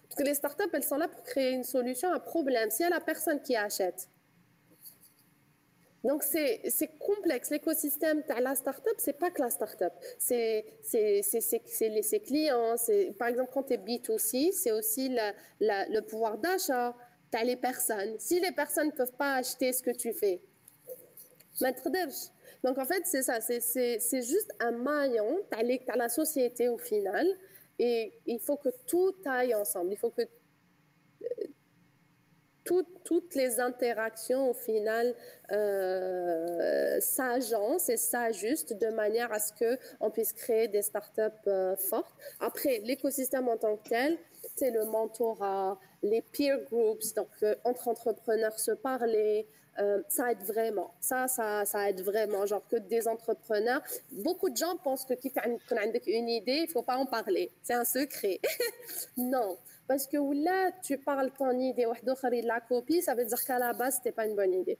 Parce que les startups, elles sont là pour créer une solution à un problème. S'il y a la personne qui achète. Donc, c'est complexe. L'écosystème de la startup, c'est pas que la startup. C'est ses clients. Par exemple, quand tu es B2C, c'est aussi le pouvoir d'achat. Tu as les personnes. Si les personnes ne peuvent pas acheter ce que tu fais, donc, en fait, c'est ça. C'est juste un maillon. Tu as la société au final. Et il faut que tout aille ensemble. Il faut que toutes les interactions au final s'agencent et s'ajustent de manière à ce qu'on puisse créer des startups fortes. Après, l'écosystème en tant que tel, c'est le mentorat, les peer groups, donc entre entrepreneurs se parler, ça aide vraiment. Ça aide vraiment. Genre que des entrepreneurs, beaucoup de gens pensent que quand on a une idée, il ne faut pas en parler. C'est un secret. Non, parce que là, tu parles ton idée, de la copie, ça veut dire qu'à la base, c'était pas une bonne idée.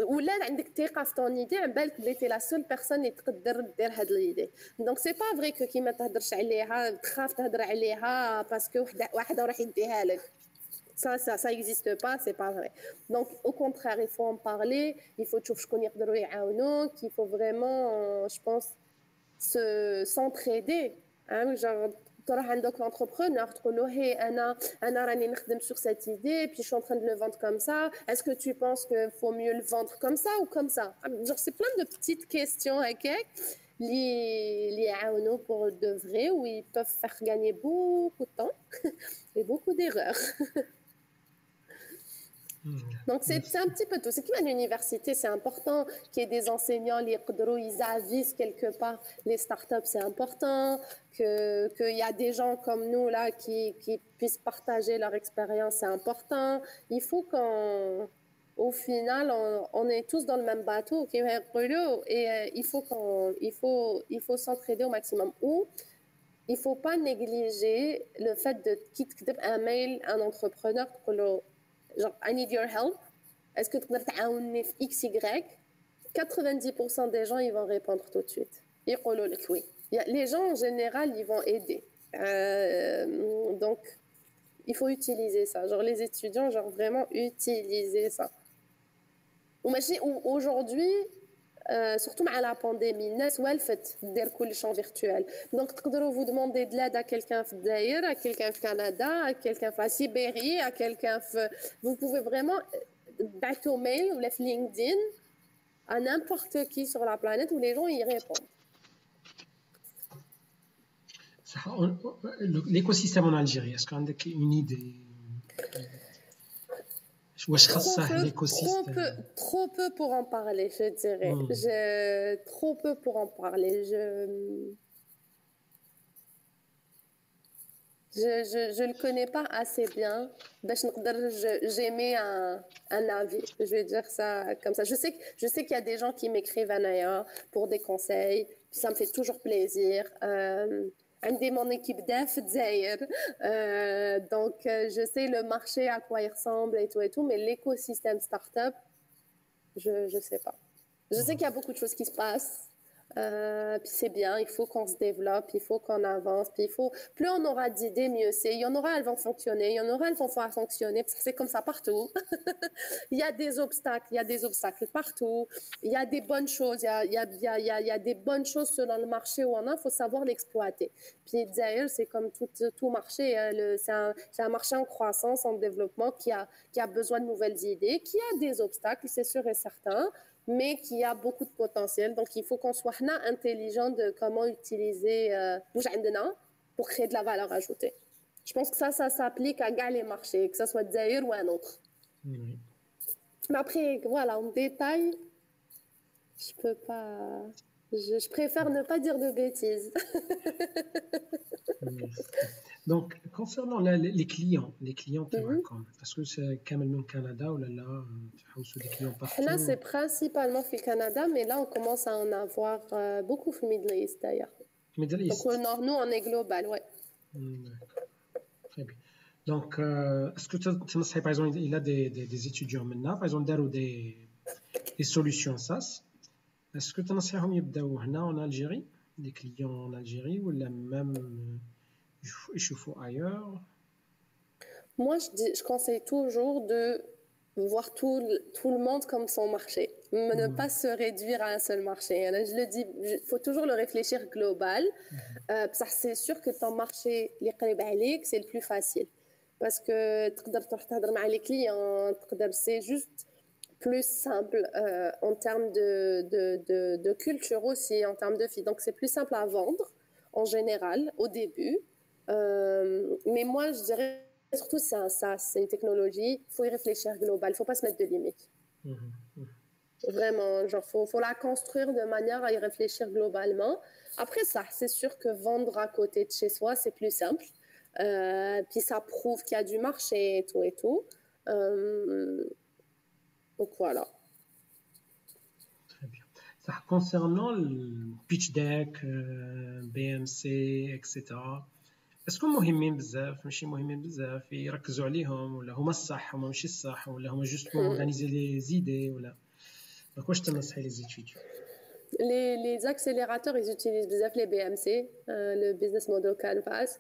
ولا عندك ثقه في طون ايدي على بالك بلي لا سول بيرسون اللي تقدر دير هاد ليدي دونك سي با فري كو كيما تهضرش عليها تخاف تهضر عليها باسكو واحده راح يديها لك ça existe pas, c'est pas vrai. Donc au contraire, il faut en parler, il faut تشوف شكون يقدروا يعاونوك, il faut vraiment je pense s'entraider hein, genre تروح عندك l'entrepreneur تقول له هي انا راني نخدم sur cette idée puis je suis en train de le vendre comme ça, est-ce que tu penses que faut mieux le vendre comme ça ou comme ça, genre c'est plein de petites questions هكاك اللي يعاونوا pour de vrai où ils peuvent faire gagner beaucoup de temps et beaucoup d'erreurs. Donc c'est un petit peu tout. C'est qu'à l'université, c'est important qu'il y ait des enseignants, ils avisent quelque part les startups, c'est important, qu'il y a des gens comme nous là qui puissent partager leur expérience, c'est important. Il faut qu'au final, on est tous dans le même bateau, et il faut s'entraider au maximum. Ou il ne faut pas négliger le fait de quitter un mail à un entrepreneur pour le genre I need your help, est-ce que tu peux t'aider في X Y, 90% des gens ils vont répondre tout de suite. يقولوا لك oui. Les gens en général ils vont aider. Donc il faut utiliser ça. Genre les étudiants genre vraiment utiliser ça. Aujourd'hui surtout avec la pandémie, الناس ولفت دير كلش en virtuel. Donc تقدروا vous demander de l'aide à quelqu'un في الجزائر, à quelqu'un في Canada, à quelqu'un في Sibérie, à quelqu'un في vous pouvez vraiment بعثوا mail ou في LinkedIn à n'importe qui sur la planète où les gens y répondent. L'écosystème en Algérie, est-ce qu'on a une idée? Trop peu pour en parler, je dirais. Trop peu pour en parler. Je le connais pas assez bien. J'émets un avis. Je vais dire ça comme ça. Je sais qu'il y a des gens qui m'écrivent à Naya pour des conseils. Ça me fait toujours plaisir. عندي mon équipe dev Zaire, donc je sais le marché à quoi il ressemble et tout, mais l'écosystème startup, je sais pas. Je sais qu'il y a beaucoup de choses qui se passent. Puis c'est bien, il faut qu'on se développe, il faut qu'on avance, puis plus on aura d'idées, mieux c'est. Il y en aura, elles vont fonctionner, il y en aura, elles vont pas fonctionner, parce que c'est comme ça partout. Il y a des obstacles partout. Il y a des bonnes choses, il y a des bonnes choses selon le marché où on a, il faut savoir l'exploiter. Puis d'ailleurs, c'est comme tout marché, hein, c'est un marché en croissance, en développement, qui a besoin de nouvelles idées, qui a des obstacles, c'est sûr et certain, mais qui a beaucoup de potentiel. Donc, il faut qu'on soit intelligent de comment utiliser pour créer de la valeur ajoutée. Je pense que ça s'applique à les marchés, que ce soit Zaïre ou un autre. Oui. Mais après, voilà, en détail, je peux pas... Je préfère ne pas dire de bêtises. Donc, concernant les clients est-ce que c'est quand même au Canada ou là, des clients partout? Là, c'est principalement au Canada, mais là, on commence à en avoir beaucoup au Middle East d'ailleurs. Middle East. Donc, nous, on est global, ouais. D'accord. Très bien. Donc, est-ce que tu sais, par exemple, il y a des étudiants maintenant, par exemple, des solutions SaaS. Est-ce que tu نصيحهم يبداو هنا en Algérie, des clients en Algérie ou même يشوفوا ailleurs? Moi, je conseille toujours de voir tout le monde comme son marché, ne pas se réduire à un seul marché. Je le dis, il faut toujours le réfléchir global. C'est sûr que ton marché, c'est le plus facile. Parce que les clients, c'est juste plus simple en termes de culture aussi, en termes de vie. Donc, c'est plus simple à vendre en général au début. Mais moi, je dirais surtout c'est un SaaS, c'est une technologie, il faut y réfléchir global, il ne faut pas se mettre de limites. Vraiment, genre faut la construire de manière à y réfléchir globalement. Après ça, c'est sûr que vendre à côté de chez soi, c'est plus simple. Puis ça prouve qu'il y a du marché et tout. Donc voilà. Très bien. Ça, concernant le pitch deck, BMC, etc. est-ce que مهمين بزاف ماشي مهمين بزاف يركزوا عليهم ولا هما الصح هما ماشي الصح ولا هما juste pour organiser les idées ولا donc واش تنصحي les étudiants Les accélérateurs, ils utilisent bzaf les BMC, le Business Model Canvas.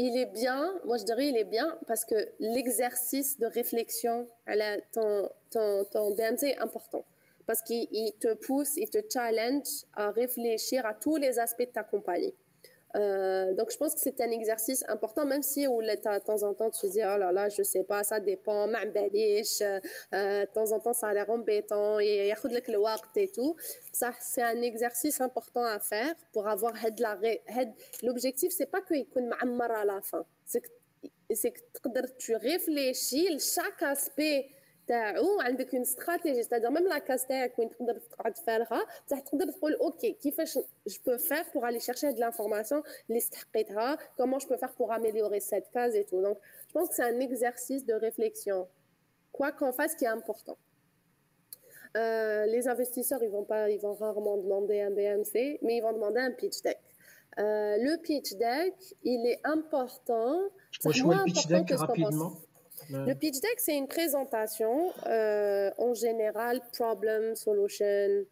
Il est bien, moi je dirais il est bien parce que l'exercice de réflexion à ton BMC est important. Parce qu'il te pousse, il te challenge à réfléchir à tous les aspects de ta compagnie. Donc je pense que c'est un exercice important, même si de temps en temps tu dis oh là là je sais pas, ça dépend, de temps en temps ça a l'air embêtant et et tout. Ça c'est un exercice important à faire pour avoir l'objectif c'est pas qu'il يكون معمر à la fin, c'est que tu réfléchis chaque aspect تاعو عندك une stratégie, c'est-à-dire même la case تاعك وين تقدر تقعد فارغه بصح تقدر تقول اوكي كيفاش je peux faire pour aller chercher de l'information اللي استحقيتها, comment je peux faire pour améliorer cette case et tout. Donc je pense que c'est un exercice de réflexion quoi qu'on fasse qui est important. Les investisseurs ils vont rarement demander un BMC mais ils vont demander un pitch deck. Le pitch deck il est important, واش هو البيتش ديك rapidement Le pitch deck, c'est une présentation, en général, problem, solution,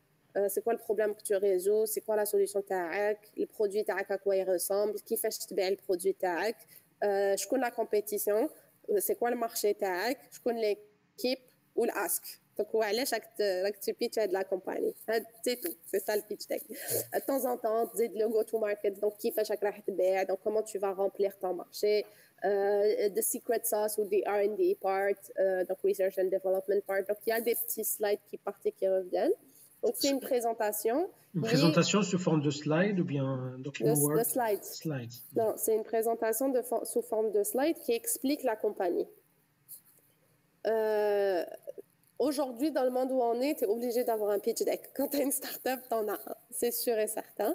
c'est quoi le problème que tu résous, c'est quoi la solution TAC, le produit TAC à quoi il ressemble, qui fait acheter le produit TAC, je connais la compétition, c'est quoi le marché TAC, je connais l'équipe ou l'ask. Donc, voilà, chaque pitch de la compagnie. C'est tout, c'est ça le pitch deck. De temps en temps, tu dis le go-to-market, donc qui fait chaque rahat, donc comment tu vas remplir ton marché, the secret sauce ou the R&D part, donc research and development part. Donc, il y a des petits slides qui partent et qui reviennent. Donc, c'est une présentation. Une présentation sous forme de slide ou bien document Word? De slides. Slides. Non, c'est une présentation sous forme de slide qui explique la compagnie. Aujourd'hui, dans le monde où on est, tu es obligé d'avoir un pitch deck. Quand tu as une start-up, tu en as un, c'est sûr et certain.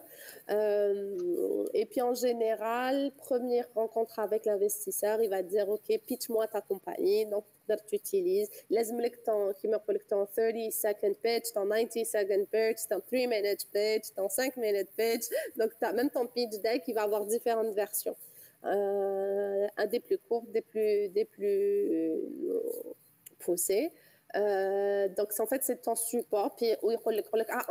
Et puis en général, première rencontre avec l'investisseur, il va te dire ok, pitch-moi ta compagnie. Donc, tu utilises. Laisse-moi ton 30-second pitch, ton 90-second pitch, ton 3-minute pitch, ton 5-minute pitch. Donc, même ton pitch deck, il va avoir différentes versions. Un des plus courts, des plus poussés. Donc en fait c'est ton support puis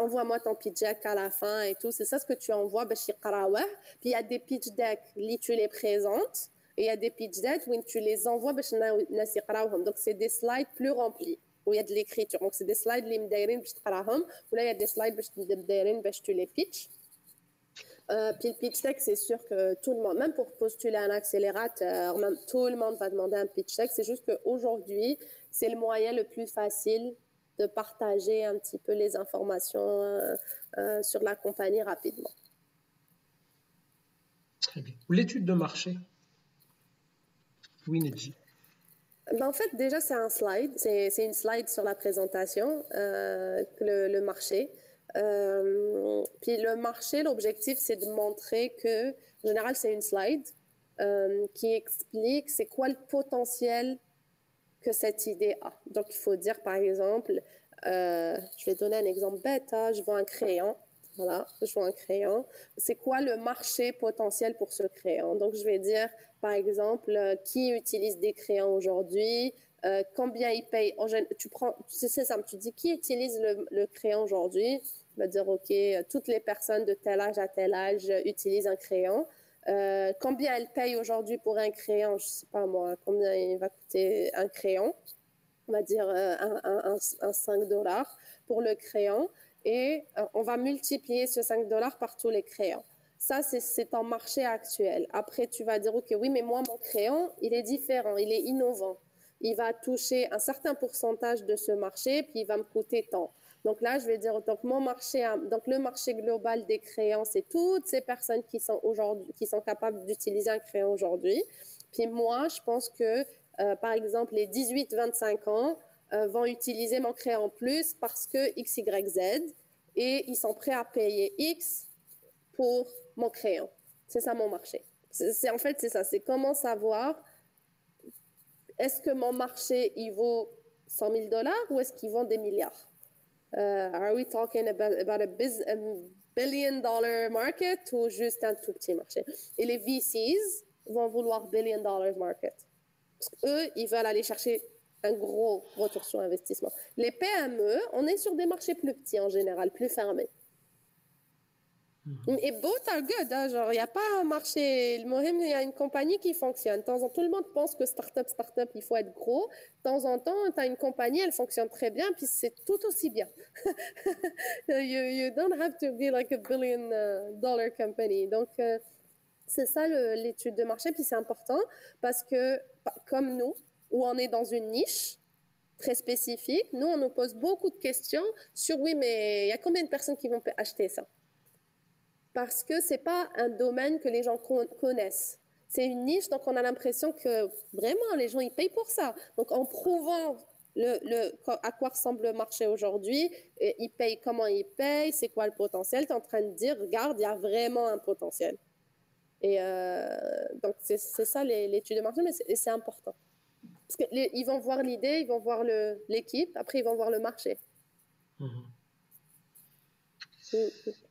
envoie-moi ton pitch deck à la fin et tout, c'est ça ce que tu envoies puis il y a des pitch decks où tu les présentes et il y a des pitch decks où tu les envoies donc c'est des slides plus remplis où il y a de l'écriture, donc c'est des slides اللي مدايرين باش تقراهم ولا il y a des slides باش مدايرين باش tu les pitch. Puis le pitch deck, c'est sûr que tout le monde, même pour postuler un accélérateur, même tout le monde va demander un pitch deck. C'est juste qu'aujourd'hui, c'est le moyen le plus facile de partager un petit peu les informations sur la compagnie rapidement. Très bien. L'étude de marché, oui, Nedji. Ben, en fait, déjà, c'est un slide. C'est une slide sur la présentation, le marché. Puis le marché, l'objectif, c'est de montrer que, en général, c'est une slide qui explique c'est quoi le potentiel que cette idée a. Donc, il faut dire, par exemple, je vais donner un exemple bête, hein, je vends un crayon. Voilà, je vends un crayon. C'est quoi le marché potentiel pour ce crayon? Donc, je vais dire, par exemple, qui utilise des crayons aujourd'hui? Combien ils payent? C'est simple, tu dis qui utilise le crayon aujourd'hui? Tu vas dire, OK, toutes les personnes de tel âge à tel âge utilisent un crayon. Combien elles payent aujourd'hui pour un crayon? Je sais pas moi, combien il va coûter un crayon? On va dire un $5 pour le crayon. Et on va multiplier ce $5 par tous les crayons. Ça, c'est ton marché actuel. Après, tu vas dire, OK, oui, mais moi, mon crayon, il est différent, il est innovant. Il va toucher un certain pourcentage de ce marché, puis il va me coûter tant. Donc là, je vais dire, donc le marché global des crayons, c'est toutes ces personnes qui sont capables d'utiliser un crayon aujourd'hui. Puis moi, je pense que, par exemple, les 18-25 ans vont utiliser mon crayon plus parce que X, Y, Z, et ils sont prêts à payer X pour mon crayon. C'est ça mon marché. En fait, c'est ça. C'est comment savoir est-ce que mon marché, il vaut 100 000 dollars ou est-ce qu'il vend des milliards? Are we talking about a billion dollar market ou juste un tout petit marché? Et les VCs vont vouloir billion dollar market. Parce qu'eux, ils veulent aller chercher un gros retour sur investissement. Les PME, on est sur des marchés plus petits en général, plus fermés. Et both are good, hein, genre, il n'y a pas un marché. Le Mohim, il y a une compagnie qui fonctionne. De temps en temps, tout le monde pense que start-up, il faut être gros. De temps en temps, tu as une compagnie, elle fonctionne très bien, puis c'est tout aussi bien. You don't have to be like a billion dollar company. Donc, c'est ça l'étude de marché, puis c'est important parce que, comme nous, où on est dans une niche très spécifique, nous, on nous pose beaucoup de questions sur oui, mais il y a combien de personnes qui vont acheter ça? Parce que c'est pas un domaine que les gens connaissent. C'est une niche, donc on a l'impression que vraiment les gens ils payent pour ça. Donc en prouvant à quoi ressemble le marché aujourd'hui, ils payent, comment ils payent, c'est quoi le potentiel, tu es en train de dire, regarde, il y a vraiment un potentiel. Et donc c'est ça l'étude de marché, mais c'est important. Parce qu'ils vont voir l'idée, ils vont voir l'équipe, après ils vont voir le marché.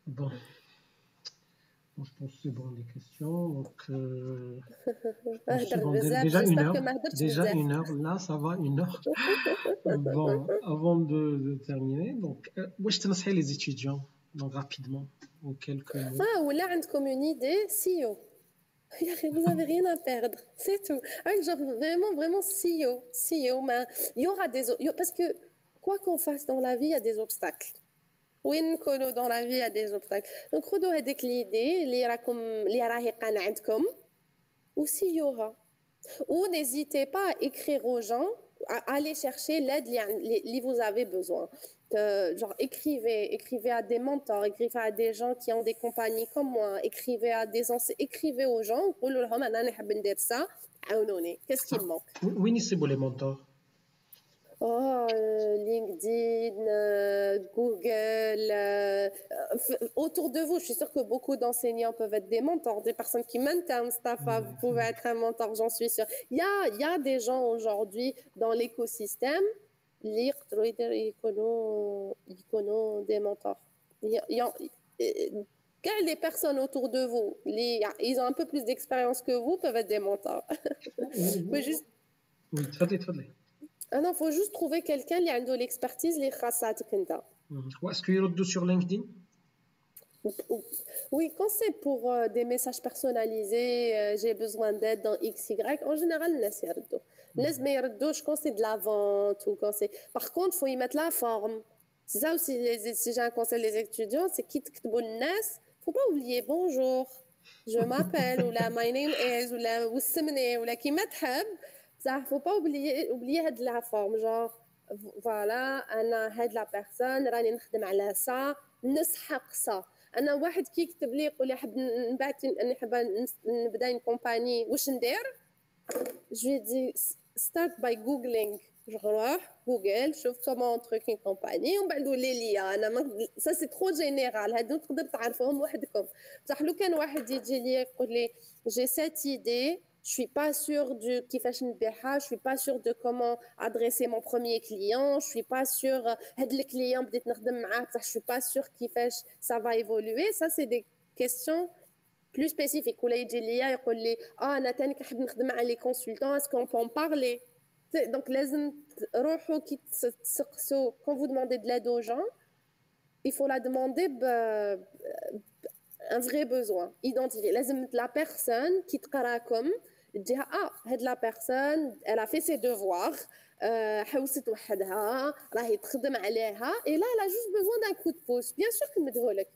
Bon. Bon, je pense que c'est bon les questions. Donc, déjà une heure. Déjà une heure. Là, ça va, une heure. Bon, avant de terminer, donc, où est-ce que les étudiants, donc rapidement, en quelques mots. Ah, ou là, comme une idée, CEO. Vous n'avez rien à perdre, c'est tout. Genre vraiment CEO, mais il y aura parce que quoi qu'on fasse dans la vie, il y a des obstacles. Oui, dans la vie, il y a des obstacles. Donc, خذوا هذيك l'idée اللي راهي قنعتكم ou s'il y aura. Ou n'hésitez pas à écrire aux gens, à aller chercher l'aide que vous avez besoin. Genre, écrivez à des mentors, écrivez à des gens qui ont des compagnies comme moi, écrivez aux gens, qu'est-ce qui me manque? Oui, c'est pour les mentors. Oh, LinkedIn, Google, autour de vous, je suis sûre que beaucoup d'enseignants peuvent être des mentors, des personnes qui maintiennent staff, vous pouvez être un mentor, j'en suis sûre. Il y a des gens aujourd'hui dans l'écosystème, lire, des mentors. Les personnes autour de vous, ils ont un peu plus d'expérience que vous, peuvent être des mentors. Oui, juste... Oui, تفضلي. Non, il faut juste trouver quelqu'un qui a de l'expertise les خاصاتك انت. Est-ce qu'il y a sur LinkedIn? Oui, quand c'est pour des messages personnalisés, j'ai besoin d'aide dans XY, en général, الناس يردوا. الناس ما يردوش quand c'est de la vente ou quand c'est. Par contre, il faut y mettre la forme. C'est ça aussi, si j'ai un conseil des étudiants, c'est qu'ils تكتبوا الناس, faut pas oublier bonjour, je m'appelle ou la my name is ou la وسمني ولا كيما تحب. Ça, faut pas oublier de la forme, genre voilà, انا هاد la personne راني نخدم على ça, نسحق ça. انا واحد كي يكتب لي يقول لي حاب نبعث اني حابه نبدا une compagnie واش ندير؟ je lui dis start by googling. Je روح جوجل شوف comment on truc une compagnie ومن بعد ولي لي انا ça c'est trop général هادو تقدر تعرفوهم وحدكم بصح لو كان واحد يجي لي يقول لي j'ai cette idée, je suis pas sûre du كيفاش نبيعها, je suis pas sûre de comment adresser mon premier client, je suis pas sûre هاد الكليون بديت نخدم معاه بصح je suis pas sûre كيفاش ça va évoluer. Ça c'est des questions plus spécifiques. ولا يجي لي يقول لي انا تاني كنحب نخدم مع لي consultants, est-ce qu'on peut en parler? Donc لازم روحوا كي تسقسوا quand vous demandez de l'aide aux gens, il faut la demander un vrai besoin identifié. لازم la personne qui تقراكم تجيها هاد la personne elle a fait ses devoirs, حوست وحدها راهي تخدم عليها et là elle a juste besoin d'un coup de pouce. bien sûr كنمدهولك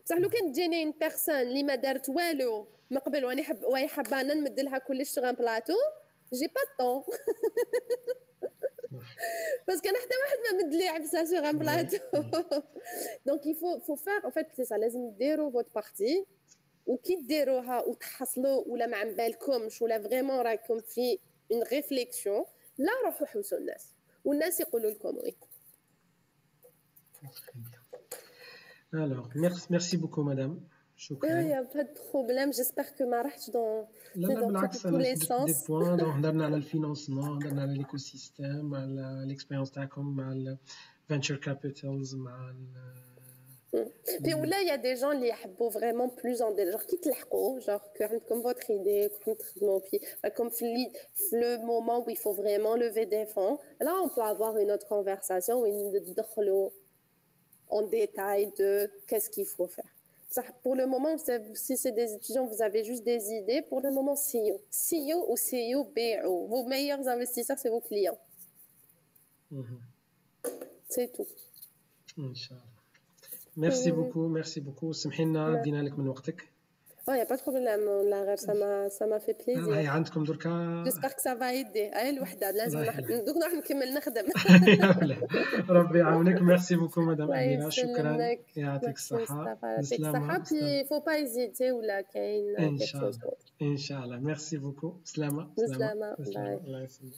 بصح لو كان تجيني une personne اللي ما دارت والو من قبل وهي حابه انا نمد لها كلش sur un plateau, j'ai pas de temps. Parce qu'un حتى واحد ما مد لي عبسه sur un plateau. Donc il faut faire en fait c'est ça, لازم ديروا votre partie وكي ديروها وتحصلوا ولا ما عم بالكمش ولا فريمون راكم في une réflexion, لا روحوا حوسوا الناس والناس يقولوا لكم وي. Très bien. Alors, merci beaucoup, madame. شكرا. يا با دو بروبليم جيسبر كو ما رحتش دون لا دون بالعكس، تو انا لي درت دي سونس. بوان، دونك هضرنا على الفينانسمون، هضرنا على ليكو سيستيم، على الاكسبيريونس تاعكم مع الفينتشر كابيتالز، مع Puis là, il y a des gens qui يحبوا vraiment plus en détail, genre qui تلحقوا, genre que comme votre idée, puis comme le moment où il faut vraiment lever des fonds, là on peut avoir une autre conversation où ils ندخلوا en détail de qu'est-ce qu'il faut faire. Ça, pour le moment, si c'est des étudiants, vous avez juste des idées. Pour le moment, CEO. CEO ou CEO BO. Vos meilleurs investisseurs, c'est vos clients. C'est tout. Inch'Allah. Merci beaucoup. سمحي لنا دينا لك من وقتك. Oh, il n'y a pas de problème. Ça m'a fait plaisir. هاي عندكم دركا. J'espère que ça va aider. هاي الوحدة لازم دوك نروح نكمل نخدم. ربي يعاونك. ميرسي بوكو مدام أميرة. شكرا. يسلمك. يعطيك الصحة. بالسلامة. Puis il faut pas hésiter ولا كاين quelque chose d'autre. إن شاء الله. ميرسي بوكو. سلامة. بالسلامة. الله يسلمك.